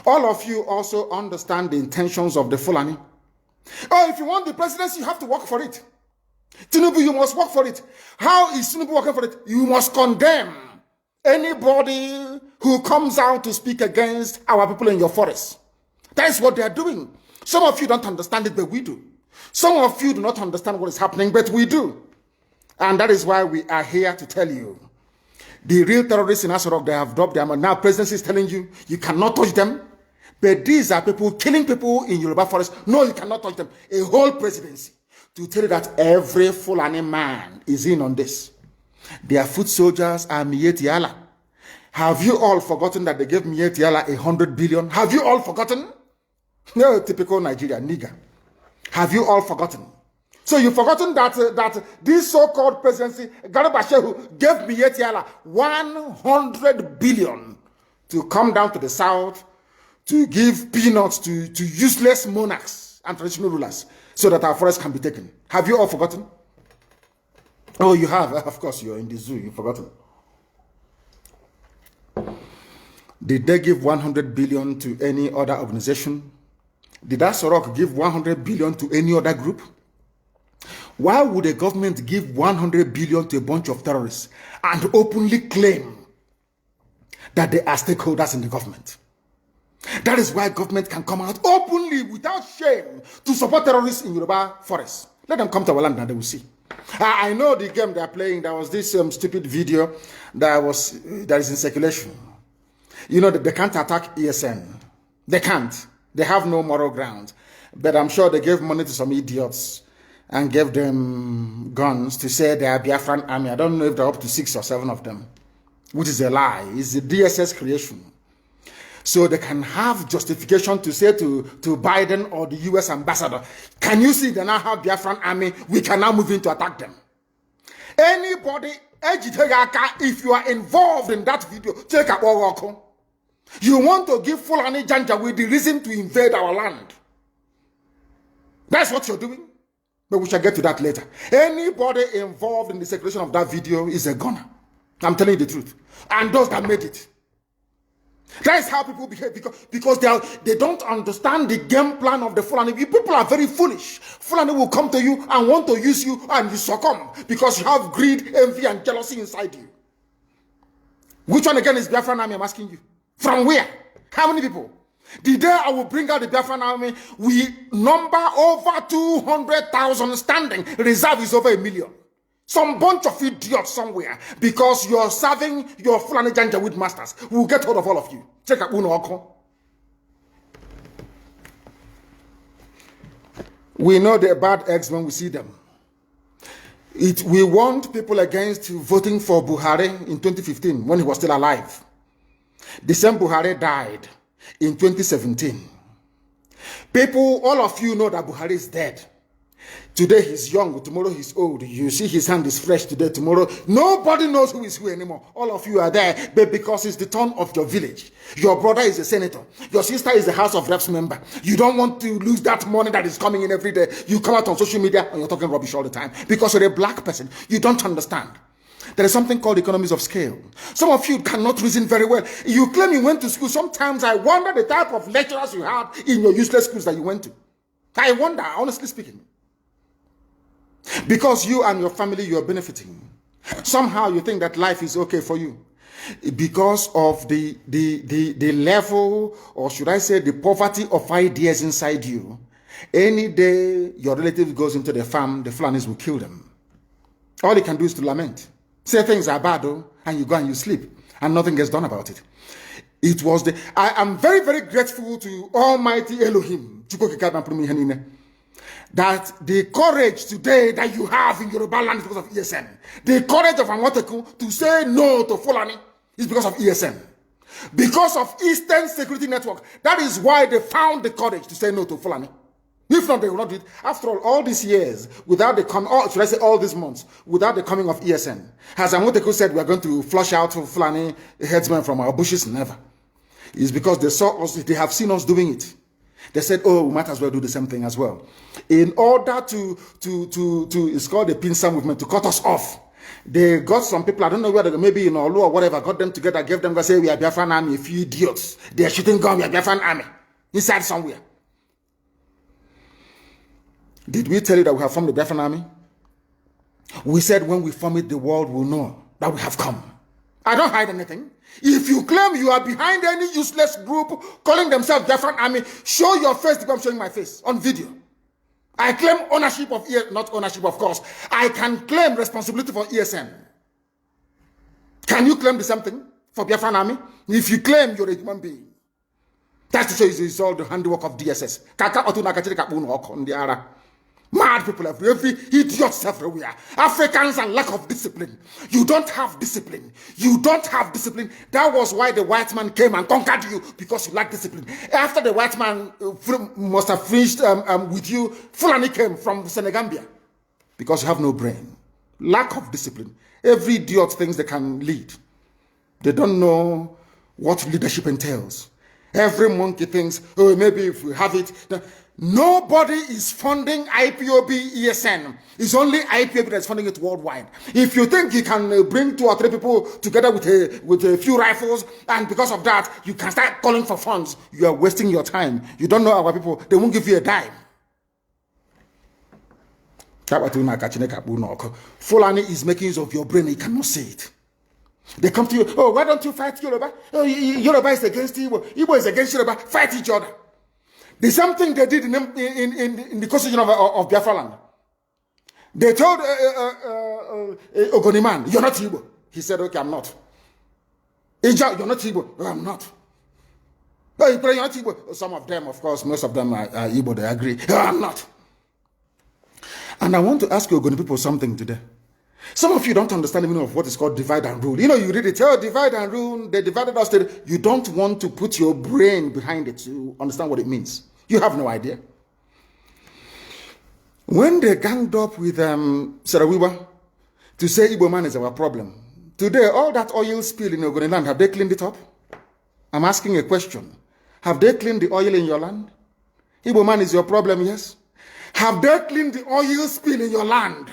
All of you also understand the intentions of the Fulani. Oh, if you want the presidency, you have to work for it. Tinubu, you must work for it. How is Tinubu working for it? You must condemn anybody who comes out to speak against our people in your forest. That is what they are doing. Some of you don't understand it, but we do. Some of you do not understand what is happening, but we do. And that is why we are here to tell you. The real terrorists in Asarok, they have dropped them. And now presidency is telling you, you cannot touch them. But these are people killing people in Yoruba forest. No, you cannot touch them. A whole presidency to tell you that every Fulani man is in on this. Their foot soldiers are Miyetti Allah. Have you all forgotten that they gave Miyetti Allah 100 billion? Have you all forgotten? No, typical Nigeria, nigger. Have you all forgotten? So you've forgotten that this so-called presidency, Garba Shehu, gave Miyetti Allah 100 billion to come down to the south to give peanuts to useless monarchs and traditional rulers so that our forests can be taken. Have you all forgotten? Oh, you have. Of course, you're in the zoo. You've forgotten. Did they give 100 billion to any other organization? Did Asorok give 100 billion to any other group? Why would a government give 100 billion to a bunch of terrorists and openly claim that they are stakeholders in the government? That is why government can come out openly without shame to support terrorists in Yoruba forests. Let them come to our land and they will see. I know the game they are playing. There was this stupid video that is in circulation. You know that they can't attack ESN. They can't. They have no moral ground. But I'm sure they gave money to some idiots and gave them guns to say they are Biafran army. I don't know if they're up to 6 or 7 of them, which is a lie. It's the DSS creation. So they can have justification to say to Biden or the US ambassador, can you see they now have Biafran army? We can now move in to attack them. Anybody, if you are involved in that video, take a walk. You want to give Fulani Janjaweed the reason to invade our land. That's what you're doing. But we shall get to that later. Anybody involved in the circulation of that video is a gunner. I'm telling you the truth. And those that made it. That is how people behave because they don't understand the game plan of the Fulani. People are very foolish. Fulani will come to you and want to use you and you succumb because you have greed, envy, and jealousy inside you. Which one again is Biafran army? I'm asking you. From where? How many people? The day I will bring out the Biafran army, we number over 200,000 standing. Reserve is over 1 million. Some bunch of idiots somewhere because you're serving your Fulani Janjaweed masters. We'll get hold of all of you. Check out Uno Oko. We know the bad eggs when we see them. We warned people against voting for Buhari in 2015 when he was still alive. The same Buhari died in 2017. People, all of you know that Buhari is dead. Today he's young, tomorrow he's old. You see his hand is fresh today, tomorrow. Nobody knows who is who anymore. All of you are there, but because it's the turn of your village. Your brother is a senator. Your sister is a House of Reps member. You don't want to lose that money that is coming in every day. You come out on social media and you're talking rubbish all the time. Because you're a black person. You don't understand. There is something called economies of scale. Some of you cannot reason very well. You claim you went to school. Sometimes I wonder the type of lecturers you had in your useless schools that you went to. I wonder, honestly speaking. Because you and your family, you are benefiting. Somehow you think that life is okay for you. Because of the level, or should I say the poverty of ideas inside you. Any day your relative goes into the farm, the Fulanis will kill them. All they can do is to lament. Say things are bad though, and you go and you sleep. And nothing gets done about it. I am very, very grateful to Almighty Elohim. That the courage today that you have in Yoruba land is because of ESN. The courage of Amoteku to say no to Fulani is because of ESN. Because of Eastern Security Network. That is why they found the courage to say no to Fulani. If not, they will not do it. After all these years, without the coming, should I say all these months, without the coming of ESN, as Amoteku said, we are going to flush out Fulani headsmen from our bushes. Never. It's because they saw us, they have seen us doing it. They said, oh, we might as well do the same thing as well. In order to it's called the pincer movement, to cut us off. They got some people, I don't know whether maybe in Olu or whatever, got them together, gave them, say, we are Biafran army, a few idiots. They are shooting gun, we are Biafran army. Inside somewhere. Did we tell you that we have formed the Biafran army? We said when we form it, the world will know that we have come. I don't hide anything. If you claim you are behind any useless group calling themselves Biafran army, show your face because I'm showing my face on video. I claim ownership of not ownership, of course. I can claim responsibility for ESN. Can you claim the same thing for Biafran army? If you claim you're a human being, that's to show it's all the handiwork of DSS. Mad people every idiots everywhere. Africans and lack of discipline. You don't have discipline. You don't have discipline. That was why the white man came and conquered you, because you lack discipline. After the white man must have finished with you, Fulani came from Senegambia, because you have no brain. Lack of discipline. Every idiot thinks they can lead. They don't know what leadership entails. Every monkey thinks, oh, maybe if we have it. Nobody is funding IPOB ESN. It's only IPOB that's funding it worldwide. If you think you can bring 2 or 3 people together with a few rifles, and because of that, you can start calling for funds, you are wasting your time. You don't know our people. They won't give you a dime. Fulani is making use of your brain. You cannot see it. They come to you, oh, why don't you fight Yoruba? Oh, Yoruba is against Igbo. Igbo is against Yoruba. Fight each other. The same thing they did in the constitution of Biafra land. They told Ogoniman, you're not Igbo. He said, okay, I'm not. Ija, you're not Igbo. Oh, I'm not. Oh, you're not Igbo. Some of them, of course, most of them are Igbo, they agree. Oh, I'm not. And I want to ask you Ogoni people something today. Some of you don't understand the meaning of what is called divide and rule. You know, you read it, oh, divide and rule, they divided us. You don't want to put your brain behind it to understand what it means. You have no idea. When they ganged up with Sarawiwa to say Igbo man is our problem, today all that oil spill in Ogoni land, have they cleaned it up? I'm asking a question. Have they cleaned the oil in your land? Igbo man is your problem, yes? Have they cleaned the oil spill in your land?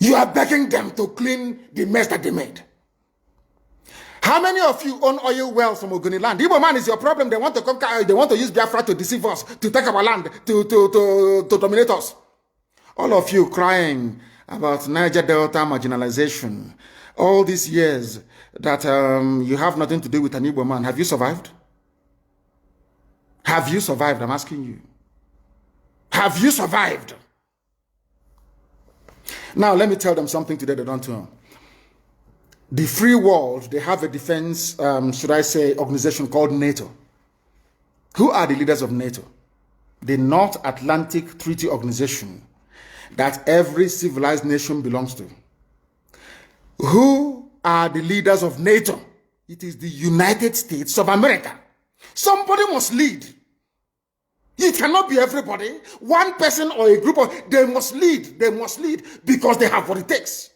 You are begging them to clean the mess that they made. How many of you own oil wells from Ogoni land? Igbo man is your problem. They want to come. They want to use Biafra to deceive us, to take our land, to dominate us. All of you crying about Niger Delta marginalization. All these years that you have nothing to do with an Igbo man. Have you survived? Have you survived? I'm asking you. Have you survived? Now, let me tell them something today they don't know. The free world, they have a defense, should I say, organization called NATO. Who are the leaders of NATO? The North Atlantic Treaty Organization that every civilized nation belongs to. Who are the leaders of NATO? It is the United States of America. Somebody must lead. It cannot be everybody. One person or a group of, they must lead. They must lead because they have what it takes.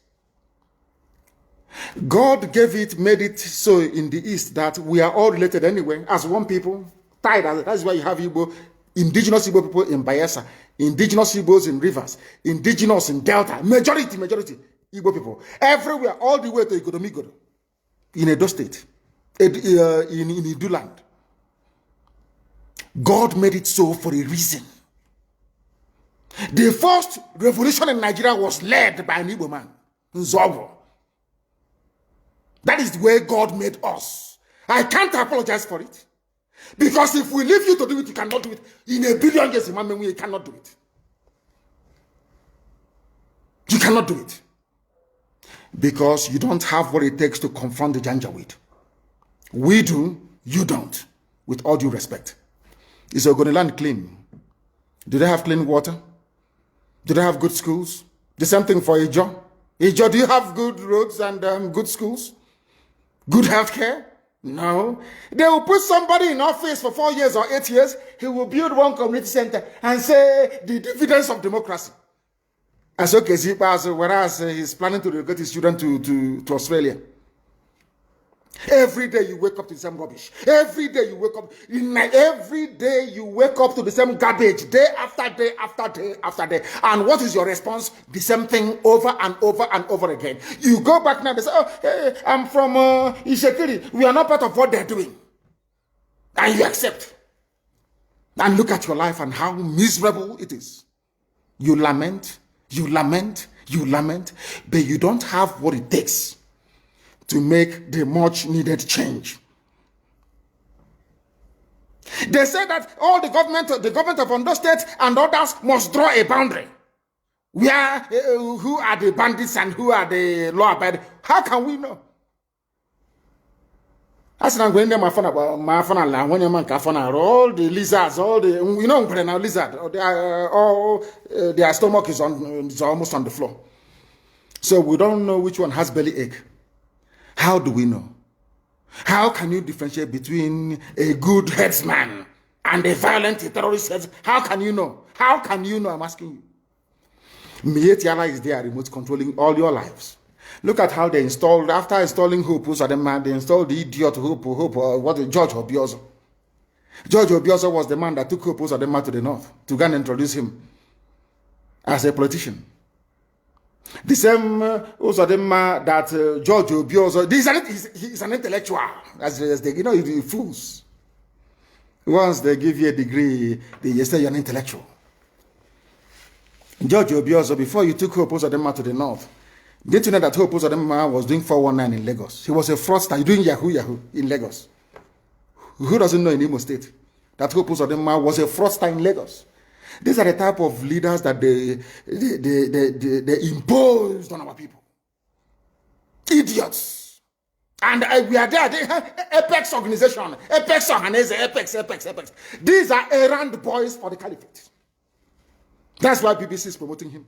God gave it, made it so in the East that we are all related anyway, as one people. Tied. That's why you have Igbo, indigenous Igbo people in Bayelsa, indigenous Igbos in Rivers, indigenous in Delta, majority Igbo people. Everywhere, all the way to Igodomigodo, in Edo State, in Idu land. God made it so for a reason. The first revolution in Nigeria was led by an Igbo man, Nzobo. That is the way God made us. I can't apologize for it. Because if we leave you to do it, you cannot do it. In a billion years, you cannot do it. You cannot do it. Because you don't have what it takes to confront the Janjaweed. We do, you don't. With all due respect. Is Ogoni land clean? Do they have clean water? Do they have good schools? The same thing for Ijo. Ijo, do you have good roads and good schools? Good health care? No. They will put somebody in office for 4 years or 8 years. He will build one community center and say the dividends of democracy. As okay, whereas he's planning to relocate his children to Australia. Every day you wake up to the same rubbish. Every day you wake up. Every day you wake up to the same garbage. Day after day after day after day. And what is your response? The same thing over and over and over again. You go back now and say, oh, hey, I'm from Ishekiri. We are not part of what they're doing. And you accept. And look at your life and how miserable it is. You lament, you lament, you lament, but you don't have what it takes to make the much needed change. They say that all the government of Ondo State and others must draw a boundary. Where, who are the bandits and who are the law-abiding? How can we know? As I'm going there, my phone, when you man all the lizards, all the now lizard, their stomach is almost on the floor. So we don't know which one has belly ache. How do we know? How can you differentiate between a good headsman and a violent terrorist headsman? How can you know? How can you know? I'm asking you. Mietiala is there, remote controlling all your lives. Look at how they installed, after installing Hope, they installed the idiot Hope, George Obiozo. George Obiozo was the man that took Hope to the north to go and introduce him as a politician. The same Uzodema that George Obiozo, he's an intellectual, as they, the fools. Once they give you a degree, they say you're an intellectual. George Obiozo, before you took Hope Uzodema to the north, did you know that Hope Uzodema was doing 419 in Lagos? He was a fraudster doing Yahoo in Lagos. Who doesn't know in Imo State that Hope Uzodema was a fraudster in Lagos? These are the type of leaders that they imposed on our people. Idiots. And we are there. Apex organization. Apex organization. Apex. These are errand boys for the caliphate. That's why BBC is promoting him.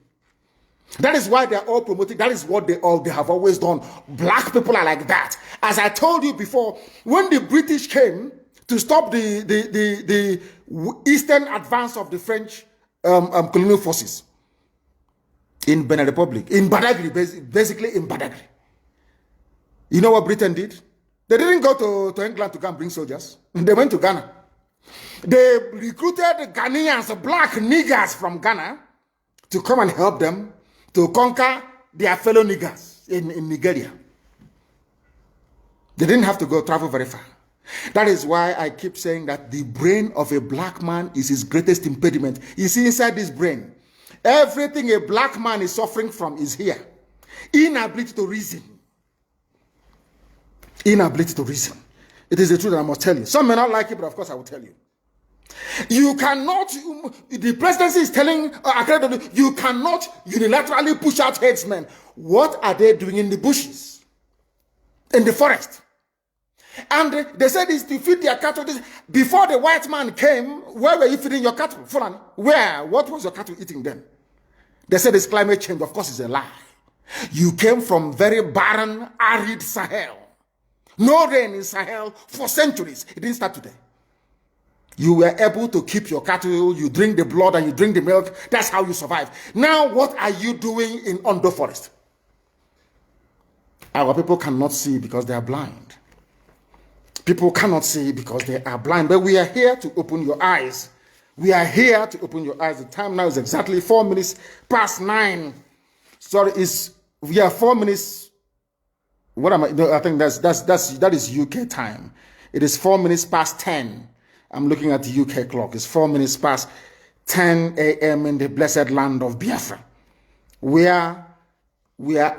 That is why they're all promoting. That is what they have always done. Black people are like that. As I told you before, when the British came to stop the eastern advance of the French colonial forces in Benin Republic, in Badagry, basically in Badagry. You know what Britain did? They didn't go to England to come bring soldiers. They went to Ghana. They recruited Ghanaians, black niggers from Ghana, to come and help them to conquer their fellow niggers in Nigeria. They didn't have to go travel very far. That is why I keep saying that the brain of a black man is his greatest impediment. You see, inside this brain, everything a black man is suffering from is here. Inability to reason. Inability to reason. It is the truth that I must tell you. Some may not like it, but of course I will tell you. You cannot, the presidency is telling, you cannot unilaterally push out headsmen. What are they doing in the bushes? In the forest? And they said it's to feed their cattle. Before the white man came, where were you feeding your cattle? Fulani? Where? What was your cattle eating then? They said it's climate change. Of course, it's a lie. You came from very barren, arid Sahel. No rain in Sahel for centuries. It didn't start today. You were able to keep your cattle, you drink the blood and you drink the milk. That's how you survive. Now, what are you doing in Ondo Forest? Our people cannot see because they are blind. People cannot see because they are blind. But we are here to open your eyes. We are here to open your eyes. The time now is exactly 4 minutes past 9. Sorry, we are 4 minutes. What am I? No, I think that is UK time. It is 4 minutes past 10. I'm looking at the UK clock. It's 4 minutes past 10 a.m. in the blessed land of Biafra. We are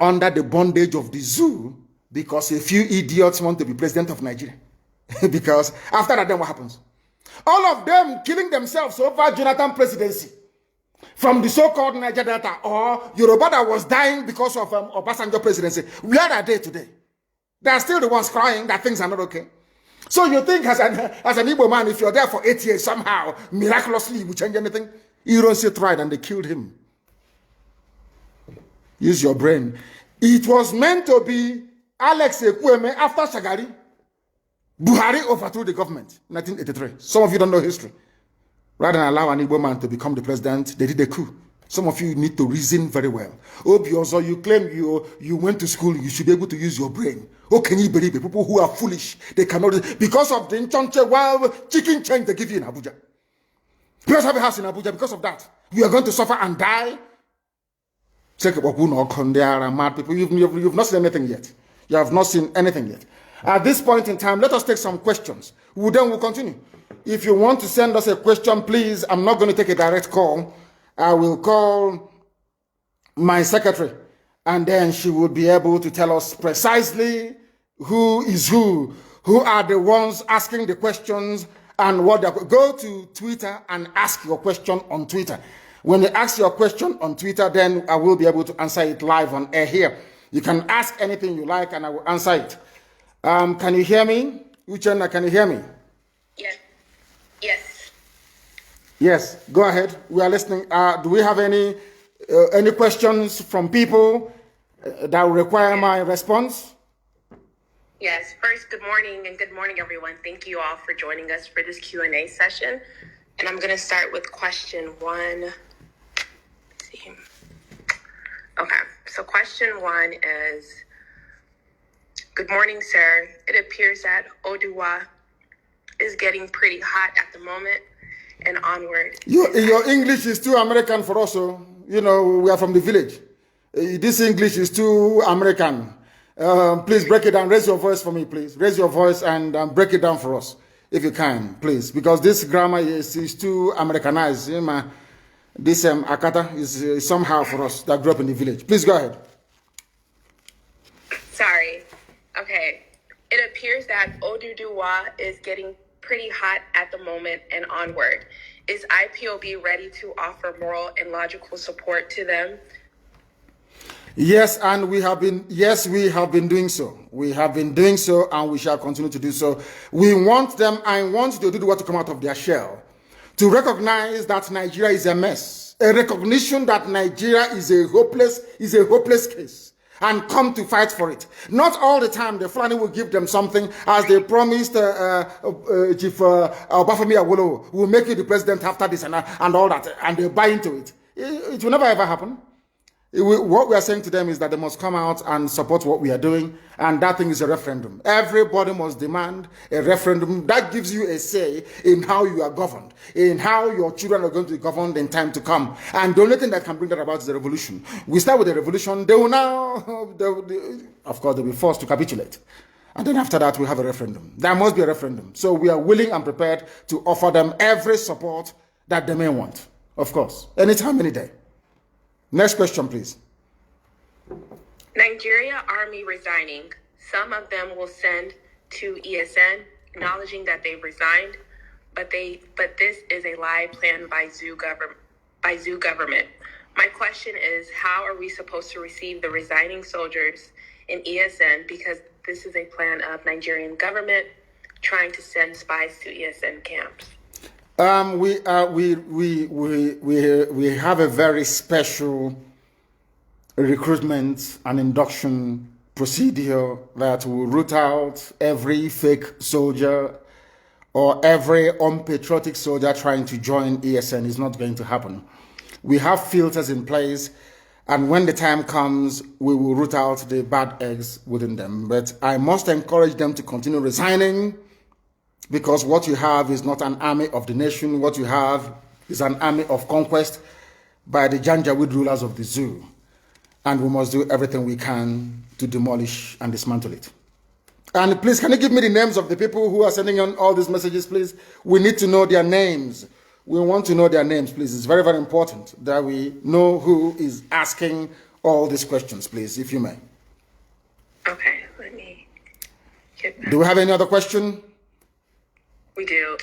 under the bondage of the zoo because a few idiots want to be president of Nigeria. Because after that, then what happens? All of them killing themselves over Jonathan presidency. From the so-called Niger Delta or Yoruba that was dying because of Obasanjo presidency. Where are they today? They are still the ones crying that things are not okay. So you think as an Igbo man, if you're there for 8 years, somehow, miraculously, you will change anything? Ironsi tried and they killed him. Use your brain. It was meant to be Alex Ekwueme after Shagari. Buhari overthrew the government in 1983. Some of you don't know history. Rather than allow an Igbo man to become the president, they did a coup Some of you need to reason very well. Also, you claim you went to school, you should be able to use your brain. Oh, can you believe it? People who are foolish, they cannot, because of the Nchonche wild chicken change they give you in Abuja. You have a house in Abuja because of that. You are going to suffer and die. Check about who knock on there are mad people. You've not seen anything yet. You have not seen anything yet. At this point in time, let us take some questions. Then we'll continue. If you want to send us a question, please, I'm not going to take a direct call. I will call my secretary, and then she will be able to tell us precisely who is who are the ones asking the questions, and what they're. Go to Twitter and ask your question on Twitter. When you ask your question on Twitter, then I will be able to answer it live on air here. You can ask anything you like, and I will answer it. Can you hear me? Uchenna, can you hear me? Yes. Yes. Yes, go ahead. We are listening. Do we have any questions from people that will require my response? Yes. First, good morning, and good morning, everyone. Thank you all for joining us for this Q&A session. And I'm going to start with question one. Let's see. Okay. So question one is, good morning, sir. It appears that Oduwa is getting pretty hot at the moment and onward. Your English is too American for us. So, you know, we are from the village. This English is too American. Please break it down. Raise your voice for me, please. Raise your voice and break it down for us, if you can, please. Because this grammar is too Americanized. This Akata is somehow for us that grew up in the village. Please go ahead. Sorry. Okay. It appears that Oduduwa is getting pretty hot at the moment and onward. Is IPOB ready to offer moral and logical support to them? Yes, and we have been doing so. We have been doing so, and we shall continue to do so. We want them, I want to do what to come out of their shell, to recognize that Nigeria is a mess, a recognition that Nigeria is a hopeless case, and come to fight for it. Not all the time the Fulani will give them something, as they promised Chief Obafemi Awolowo will make you the president after this and all that, and they buy into it. It will never ever happen. What we are saying to them is that they must come out and support what we are doing, and that thing is a referendum. Everybody must demand a referendum that gives you a say in how you are governed, in how your children are going to be governed in time to come. And the only thing that can bring that about is the revolution. We start with the revolution, they will now, of course, they'll be forced to capitulate. And then after that, we'll have a referendum. There must be a referendum. So we are willing and prepared to offer them every support that they may want, of course, anytime, any day. Next question, please. Nigeria Army resigning. Some of them will send to ESN, acknowledging that they've resigned, but this is a lie planned by Zoo government. My question is, how are we supposed to receive the resigning soldiers in ESN, because this is a plan of Nigerian government trying to send spies to ESN camps? We have a very special recruitment and induction procedure that will root out every fake soldier or every unpatriotic soldier trying to join ESN. Is not going to happen. We have filters in place, and when the time comes, we will root out the bad eggs within them. But I must encourage them to continue resigning, because what you have is not an army of the nation. What you have is an army of conquest by the Janjaweed rulers of the zoo. And we must do everything we can to demolish and dismantle it. And please, can you give me the names of the people who are sending on all these messages, please? We need to know their names. We want to know their names, please. It's very, very important that we know who is asking all these questions, please, if you may. Okay, let me get back. Do we have any other question? We do.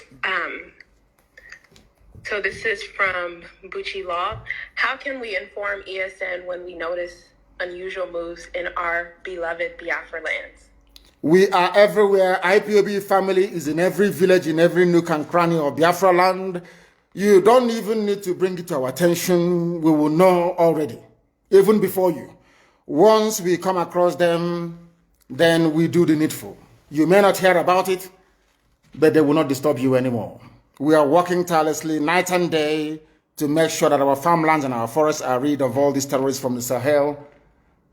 So this is from Bucci Law. How can we inform ESN when we notice unusual moves in our beloved Biafra lands? We are everywhere. IPOB family is in every village, in every nook and cranny of Biafra land. You don't even need to bring it to our attention. We will know already, even before you. Once we come across them, then we do the needful. You may not hear about it, but they will not disturb you anymore. We are working tirelessly night and day to make sure that our farmlands and our forests are rid of all these terrorists from the Sahel.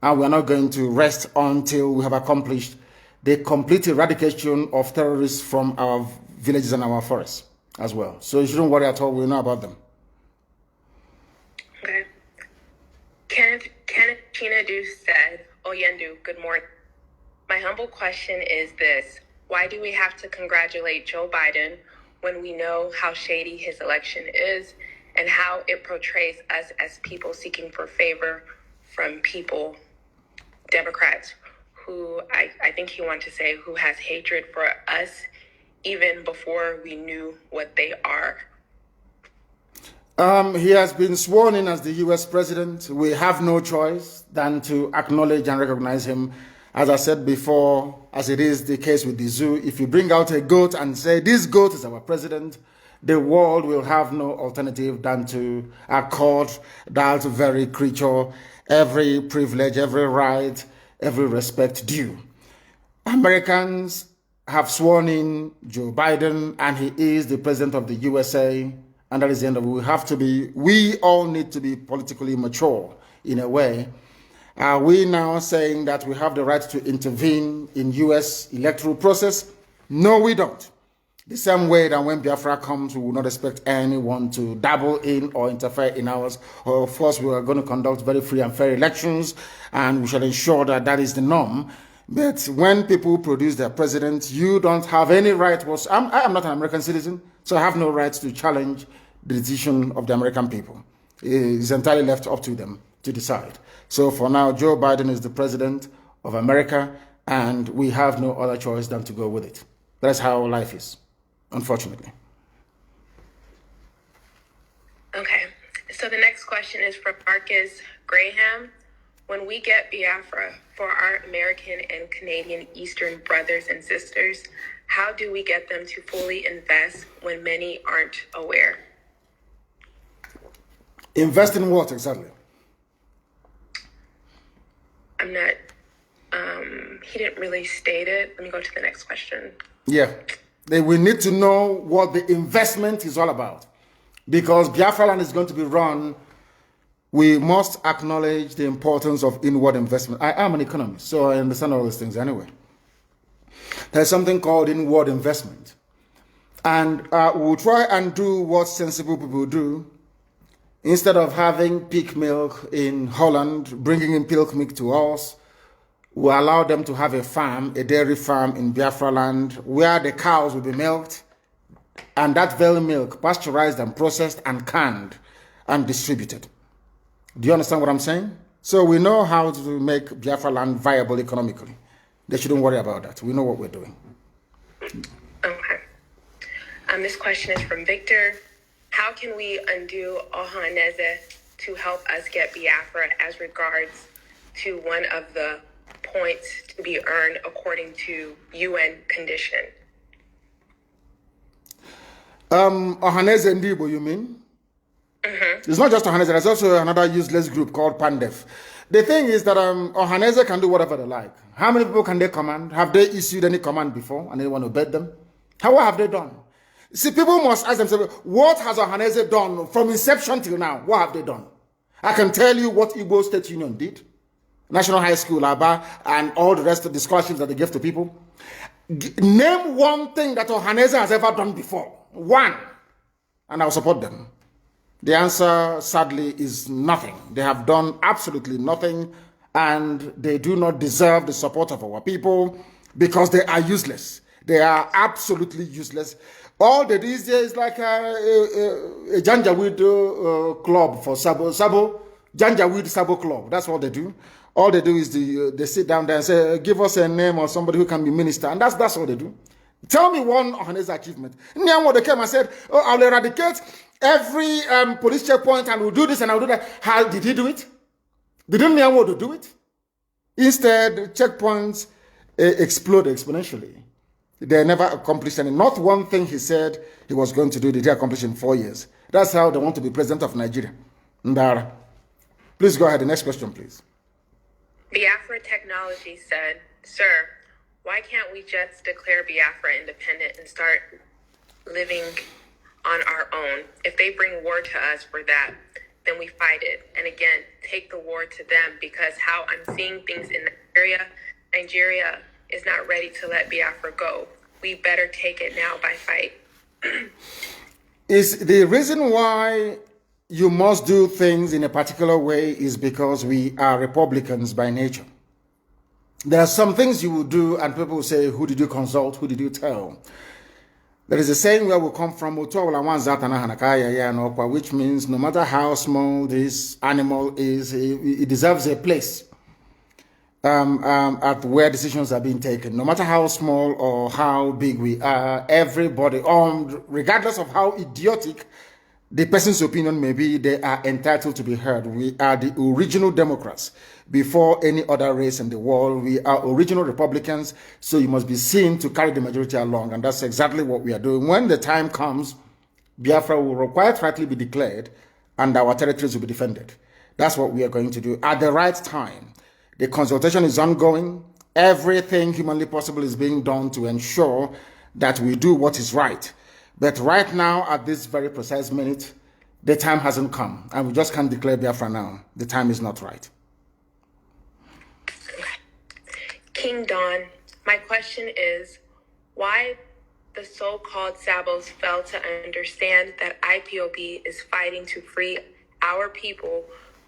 And we're not going to rest until we have accomplished the complete eradication of terrorists from our villages and our forests as well. So you shouldn't worry at all. We know about them. Okay. Kenneth Chinadu said, Oyendu, good morning. My humble question is this. Why do we have to congratulate Joe Biden when we know how shady his election is and how it portrays us as people seeking for favor from people, Democrats, who I think he wanted to say who has hatred for us even before we knew what they are? He has been sworn in as the U.S. president. We have no choice than to acknowledge and recognize him. As I said before, as it is the case with the zoo, if you bring out a goat and say, this goat is our president, the world will have no alternative than to accord that very creature every privilege, every right, every respect due. Americans have sworn in Joe Biden, and he is the president of the USA, and that is the end of it. We all need to be politically mature in a way. Are we now saying that we have the right to intervene in U.S. electoral process? No, we don't. The same way that when Biafra comes, we will not expect anyone to dabble in or interfere in ours. Of course, we are going to conduct very free and fair elections, and we shall ensure that that is the norm. But when people produce their president, you don't have any right. I am not an American citizen, so I have no right to challenge the decision of the American people. It's entirely left up to them to decide. So for now, Joe Biden is the president of America, and we have no other choice than to go with it. That's how life is, unfortunately. Okay, so the next question is from Marcus Graham. When we get Biafra for our American and Canadian Eastern brothers and sisters, how do we get them to fully invest when many aren't aware? Invest in what exactly? I'm not, he didn't really state it. Let me go to the next question. Yeah, we need to know what the investment is all about. Because Biafra land is going to be run, we must acknowledge the importance of inward investment. I am an economist, so I understand all these things anyway. There's something called inward investment. And we'll try and do what sensible people do. Instead of having pig milk in Holland, bringing in pig milk to us, we allow them to have a farm, a dairy farm in Biafra land, where the cows will be milked, and that very milk pasteurized and processed and canned and distributed. Do you understand what I'm saying? So we know how to make Biafra land viable economically. They shouldn't worry about that. We know what we're doing. Okay. This question is from Victor. How can we undo Ohaneze to help us get Biafra as regards to one of the points to be earned according to UN condition? Ohaneze Ndibo, you mean? Mm-hmm. It's not just Ohaneze, there's also another useless group called Pandef. The thing is that Ohaneze can do whatever they like. How many people can they command? Have they issued any command before and anyone obeyed them? What have they done? See, people must ask themselves, what has Ohaneze done from inception till now? What have they done? I can tell you what Igbo State Union did. National High School, Aba, and all the rest of the scholarships that they give to people. Name one thing that Ohaneze has ever done before. One. And I'll support them. The answer, sadly, is nothing. They have done absolutely nothing, and they do not deserve the support of our people because they are useless. They are absolutely useless. All they do is there is like a Janjaweed club for Sabo. Janjaweed Sabo club. That's what they do. All they do is they sit down there and say, give us a name or somebody who can be minister. And that's all they do. Tell me one Ohaneze achievement. Nyamwo, they came and said, oh, I'll eradicate every police checkpoint and we'll do this and I'll do that. How did he do it? Didn't Nyamwo do it? Instead, checkpoints explode exponentially. They never accomplished any. Not one thing he said he was going to do did he accomplish in 4 years. That's how they want to be president of Nigeria. Ndara. Please go ahead. The next question, please. Biafra Technology said, sir, why can't we just declare Biafra independent and start living on our own. If they bring war to us for that, then we fight it. And again, take the war to them, because how I'm seeing things in Nigeria is not ready to let Biafra go. We better take it now by fight. Is the reason why you must do things in a particular way is because we are Republicans by nature. There are some things you will do and people will say, who did you consult? Who did you tell? There is a saying where we come from, which means no matter how small this animal is, it deserves a place at where decisions are being taken. No matter how small or how big we are, everybody, regardless of how idiotic the person's opinion may be, they are entitled to be heard. We are the original Democrats before any other race in the world. We are original Republicans, so you must be seen to carry the majority along, and that's exactly what we are doing. When the time comes, Biafra will quite rightly be declared, and our territories will be defended. That's what we are going to do at the right time. The consultation is ongoing. Everything humanly possible is being done to ensure that we do what is right. But right now, at this very precise minute, the time hasn't come, and we just can't declare Biafra now. The time is not right. King Don, my question is, why the so-called Sabos fail to understand that IPOB is fighting to free our people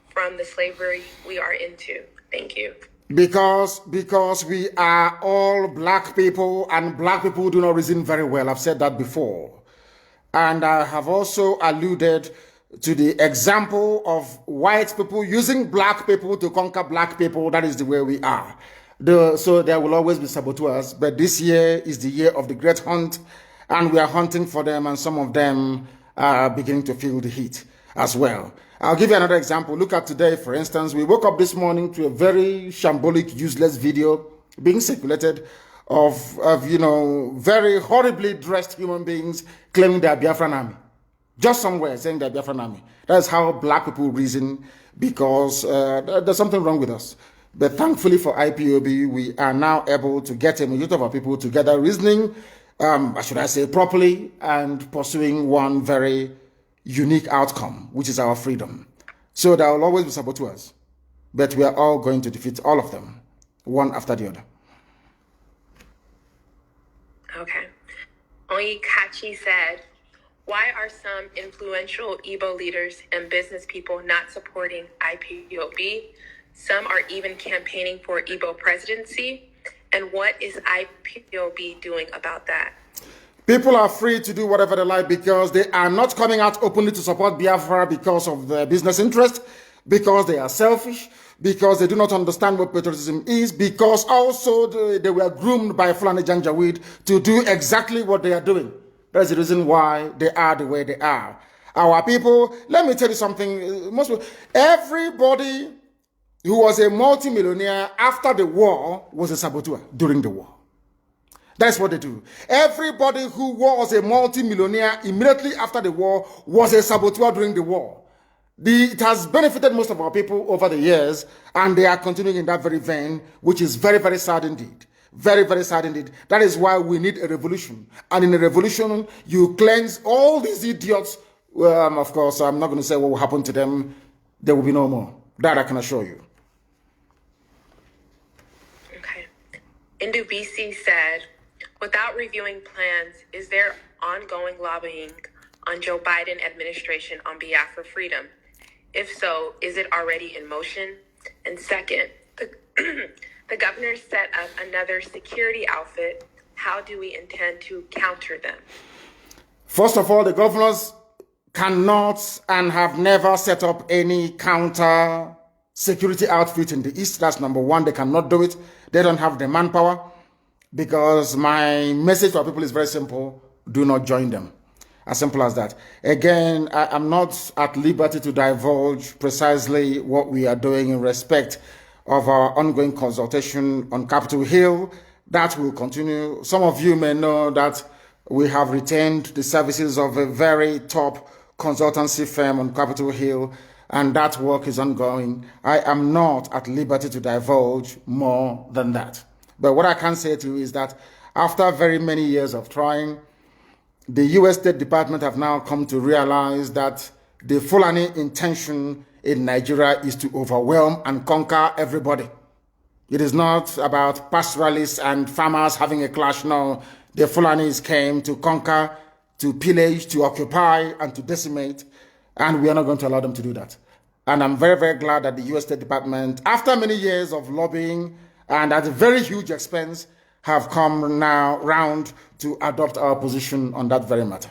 from the slavery we are into? Thank you. Because we are all black people, and black people do not reason very well. I've said that before. And I have also alluded to the example of white people using black people to conquer black people. That is the way we are. So there will always be saboteurs, but this year is the year of the great hunt, and we are hunting for them, and some of them are beginning to feel the heat as well. I'll give you another example. Look at today, for instance. We woke up this morning to a very shambolic, useless video being circulated of very horribly dressed human beings claiming they are Biafran army. Just somewhere saying they're Biafran army. That's how black people reason, because there's something wrong with us. But thankfully for IPOB, we are now able to get a majority of our people together, reasoning, should I say, properly, and pursuing one very unique outcome, which is our freedom. So there will always be saboteurs, but we are all going to defeat all of them, one after the other. Okay. Oyikachi said, why are some influential Igbo leaders and business people not supporting IPOB? Some are even campaigning for Igbo presidency. And what is IPOB doing about that? People are free to do whatever they like, because they are not coming out openly to support Biafra because of their business interest, because they are selfish, because they do not understand what patriotism is, because also they were groomed by Fulani Janjaweed to do exactly what they are doing. That's the reason why they are the way they are. Our people, let me tell you something, everybody who was a multimillionaire after the war was a saboteur during the war. That's what they do. Everybody who was a multi-millionaire immediately after the war was a saboteur during the war. It has benefited most of our people over the years, and they are continuing in that very vein, which is very, very sad indeed. Very, very sad indeed. That is why we need a revolution. And in a revolution, you cleanse all these idiots. Of course, I'm not going to say what will happen to them. There will be no more. That I can assure you. Okay. Indu BC said, without reviewing plans, is there ongoing lobbying on Joe Biden administration on Biafra freedom? If so, is it already in motion? And second, the governor set up another security outfit. How do we intend to counter them? First of all, the governors cannot and have never set up any counter security outfit in the East. That's number one. They cannot do it. They don't have the manpower. Because my message to our people is very simple. Do not join them. As simple as that. Again, I am not at liberty to divulge precisely what we are doing in respect of our ongoing consultation on Capitol Hill. That will continue. Some of you may know that we have retained the services of a very top consultancy firm on Capitol Hill, and that work is ongoing. I am not at liberty to divulge more than that. But what I can say to you is that after very many years of trying, the U.S. State Department have now come to realize that the Fulani intention in Nigeria is to overwhelm and conquer everybody. It is not about pastoralists and farmers having a clash. No, the Fulanis came to conquer, to pillage, to occupy, and to decimate, and we are not going to allow them to do that. And I'm very, very glad that the U.S. State Department, after many years of lobbying and at a very huge expense, have come now round to adopt our position on that very matter.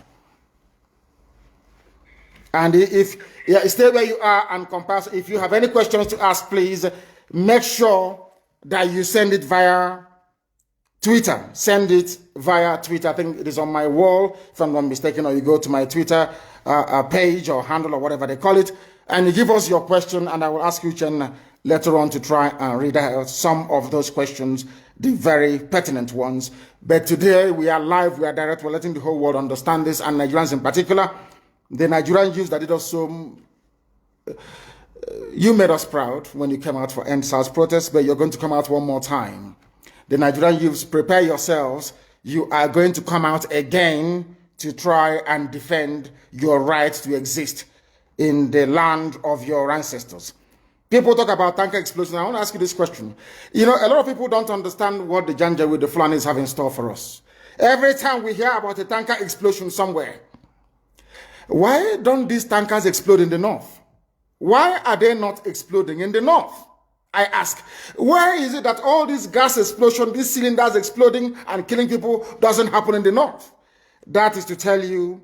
And stay where you are and compass. If you have any questions to ask, please make sure that you send it via Twitter. Send it via Twitter. I think it is on my wall, if I'm not mistaken, or you go to my Twitter page or handle or whatever they call it, and you give us your question, and I will ask you, Chen, later on to try and read out some of those questions, the very pertinent ones. But today we are live, we are direct, we're letting the whole world understand this, and Nigerians in particular. The Nigerian youth that did us so, you made us proud when you came out for End SARS protests, but you're going to come out one more time. The Nigerian youths, prepare yourselves. You are going to come out again to try and defend your right to exist in the land of your ancestors. People talk about tanker explosion. I want to ask you this question. You know, a lot of people don't understand what the Janjaweed, the Fulanis have in store for us. Every time we hear about a tanker explosion somewhere, why don't these tankers explode in the north? Why are they not exploding in the north? I ask, why is it that all this gas explosion, these cylinders exploding and killing people doesn't happen in the north? That is to tell you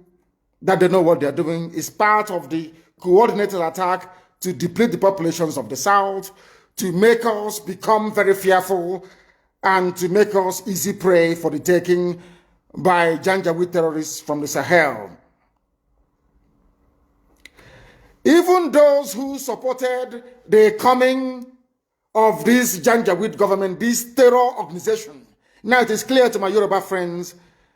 that they know what they're doing. It's part of the coordinated attack to deplete the populations of the south, to make us become very fearful, and to make us easy prey for the taking by Janjaweed terrorists from the Sahel. Even those who supported the coming of this Janjaweed government, this terror organization. Now it is clear to my Yoruba friends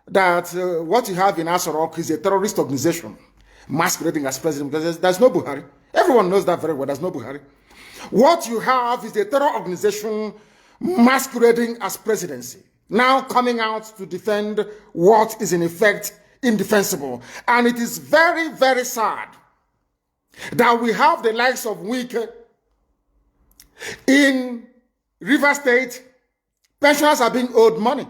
that what you have in Asorok is a terrorist organization masquerading as president, because there's no Buhari. Everyone knows that very well. There's no Buhari. What you have is a terror organization masquerading as presidency, now coming out to defend what is in effect indefensible. And it is very, very sad that we have the likes of Wike in River State. Pensioners are being owed money.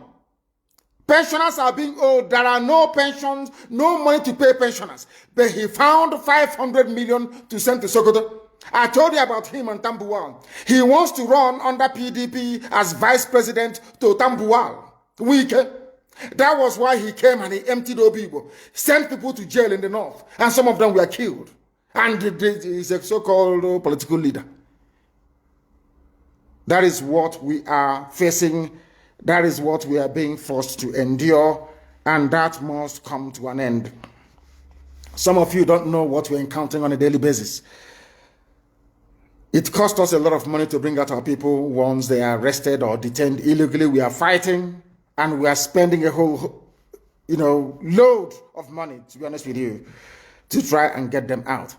Pensioners are being owed. There are no pensions, no money to pay pensioners. But he found 500 million to send to Sokoto. I told you about him and Tambuwal. He wants to run under PDP as vice president to Tambuwal. Wike. That was why he came and he emptied Obibo, sent people to jail in the north, and some of them were killed. And he's a so-called political leader. That is what we are facing. That is what we are being forced to endure. And that must come to an end. Some of you don't know what we're encountering on a daily basis. It costs us a lot of money to bring out our people once they are arrested or detained illegally. We are fighting and we are spending a whole, load of money, to be honest with you, to try and get them out.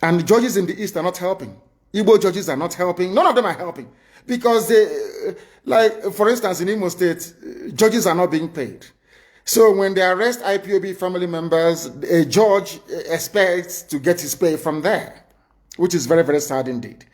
And the judges in the East are not helping. Igbo judges are not helping. None of them are helping. Because for instance, in Imo State, judges are not being paid. So when they arrest IPOB family members, a judge expects to get his pay from there, which is very, very sad indeed.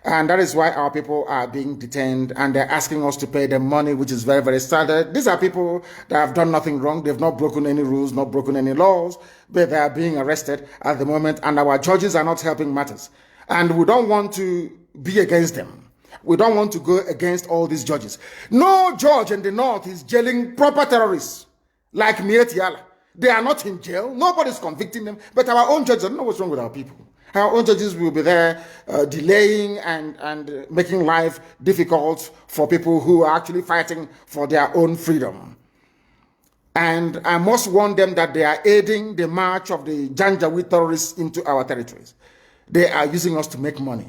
And that is why our people are being detained and they're asking us to pay them money, which is very, very sad. These are people that have done nothing wrong. They've not broken any rules, not broken any laws, but they are being arrested at the moment. And our judges are not helping matters. And we don't want to be against them. We don't want to go against all these judges. No judge in the north is jailing proper terrorists like Mieti Allah. They are not in jail. Nobody's convicting them. But our own judges, I don't know what's wrong with our people. Our own judges will be there delaying and making life difficult for people who are actually fighting for their own freedom. And I must warn them that they are aiding the march of the Janjaweed terrorists into our territories. They are using us to make money.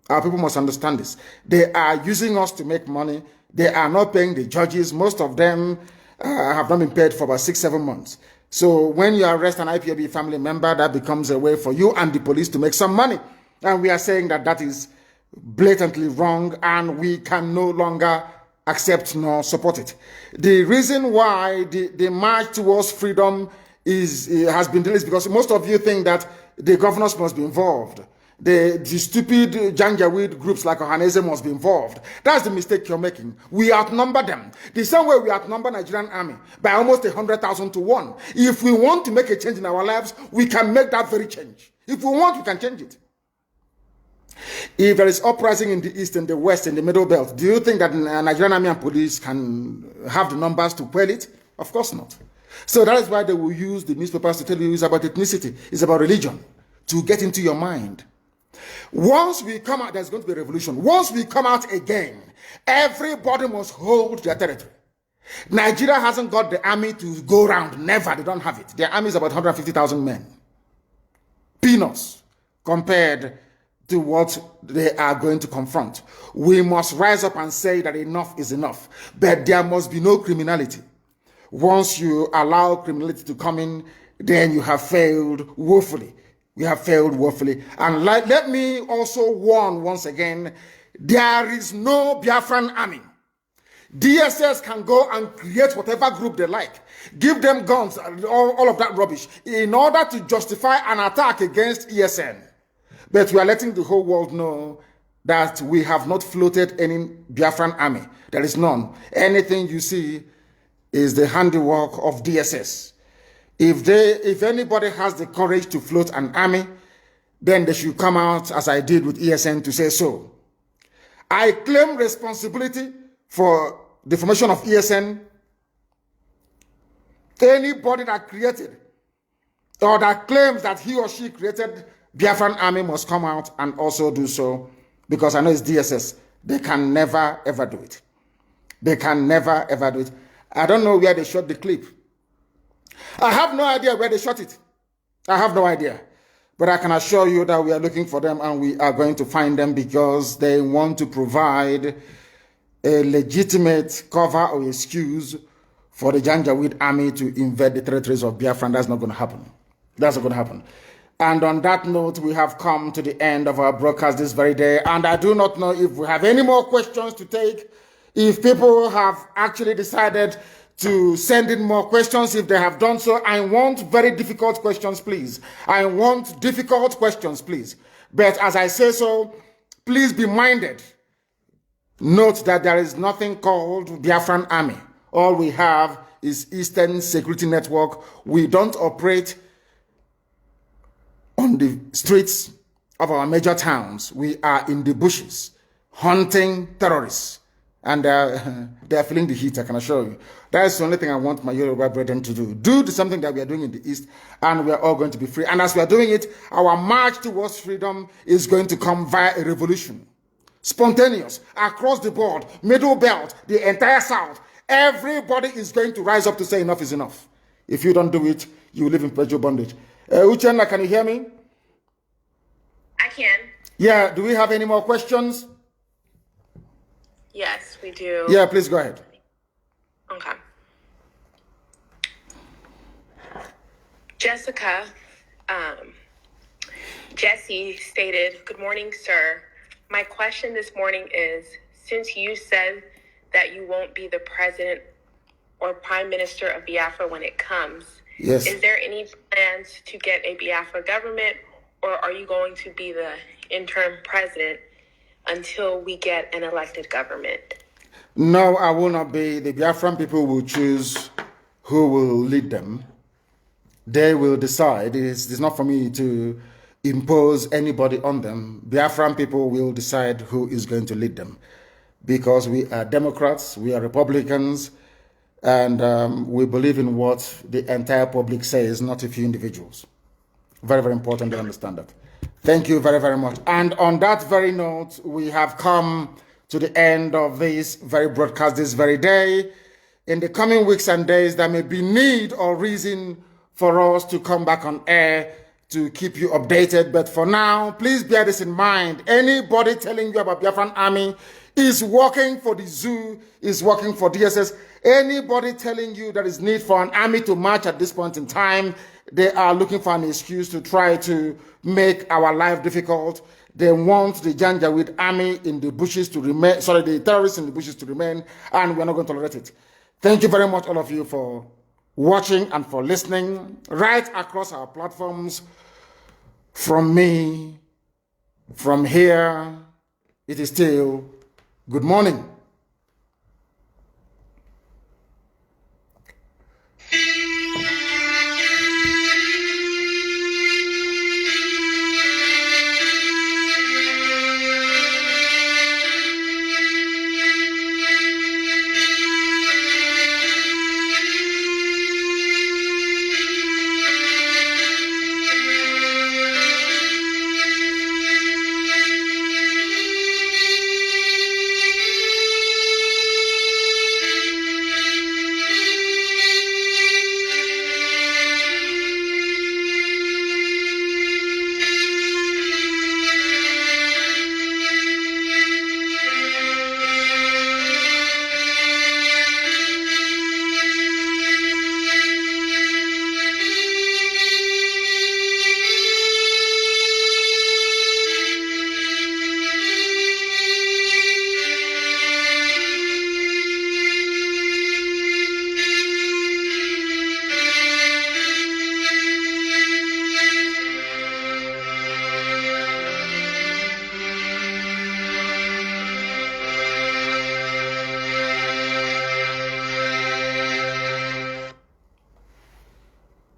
Our people must understand this. They are using us to make money. They are not paying the judges. Most of them have not been paid for about 6-7 months. So when you arrest an IPOB family member, that becomes a way for you and the police to make some money. And we are saying that that is blatantly wrong and we can no longer accept nor support it. The reason why the march towards freedom has been delayed is because most of you think that the governors must be involved. The stupid Janjaweed groups like Ohanese must be involved. That's the mistake you're making. We outnumber them. The same way we outnumber Nigerian army by almost 100,000 to 1. If we want to make a change in our lives, we can make that very change. If we want, we can change it. If there is uprising in the east and the west and the middle belt, do you think that Nigerian army and police can have the numbers to quell it? Of course not. So that is why they will use the newspapers to tell you it's about ethnicity, it's about religion, to get into your mind. Once we come out, there's going to be a revolution. Once we come out again, everybody must hold their territory. Nigeria hasn't got the army to go around. Never. They don't have it. Their army is about 150,000 men. Peanuts compared to what they are going to confront. We must rise up and say that enough is enough. But there must be no criminality. Once you allow criminality to come in, then you have failed woefully. We have failed woefully. And let me also warn once again, there is no Biafran army. DSS can go and create whatever group they like. Give them guns, all of that rubbish, in order to justify an attack against ESN. But we are letting the whole world know that we have not floated any Biafran army. There is none. Anything you see is the handiwork of DSS. If anybody has the courage to float an army, then they should come out, as I did with ESN, to say so. I claim responsibility for the formation of ESN. Anybody that created or that claims that he or she created Biafran army must come out and also do so, because I know it's DSS. They can never, ever do it. They can never, ever do it. I don't know where they shot the clip. I have no idea where they shot it. I have no idea. But I can assure you that we are looking for them and we are going to find them, because they want to provide a legitimate cover or excuse for the Janjaweed army to invade the territories of Biafra. That's not going to happen. That's not going to happen. And on that note, we have come to the end of our broadcast this very day. And I do not know if we have any more questions to take. If people have actually decided to send in more questions, if they have done so, I want very difficult questions, please. I want difficult questions, please. But as I say so, please be minded. Note that there is nothing called Biafran Army. All we have is Eastern Security Network. We don't operate on the streets of our major towns. We are in the bushes, hunting terrorists. And they are feeling the heat, I can assure you. That's the only thing I want my Yoruba brethren to do. Do something that we are doing in the East, and we are all going to be free. And as we are doing it, our march towards freedom is going to come via a revolution. Spontaneous, across the board, middle belt, the entire South. Everybody is going to rise up to say enough is enough. If you don't do it, you will live in perpetual bondage. Uchenna, can you hear me? I can. Yeah, do we have any more questions? Yes, we do. Yeah, please go ahead. Okay. Jessica, Jesse stated, "Good morning, sir. My question this morning is, since you said that you won't be the president or prime minister of Biafra when it comes, yes, is there any plans to get a Biafra government, or are you going to be the interim president until we get an elected government?" No, I will not be. The Biafran people will choose who will lead them. They will decide. It's not for me to impose anybody on them. Biafran people will decide who is going to lead them, because we are Democrats, we are Republicans, and we believe in what the entire public says, not a few individuals. Very, very important to understand that. Thank you very, very much. And on that very note, we have come to the end of this very broadcast this very day. In the coming weeks and days, there may be need or reason for us to come back on air to keep you updated. But for now, please bear this in mind. Anybody telling you about Biafran Army is working for the zoo, is working for DSS. Anybody telling you there is need for an army to march at this point in time, they are looking for an excuse to try to make our life difficult. They want the Janjaweed army in the bushes to remain, sorry, the terrorists in the bushes to remain, and we're not going to tolerate it. Thank you very much, all of you, for watching and for listening right across our platforms. From me, from here, it is still good morning.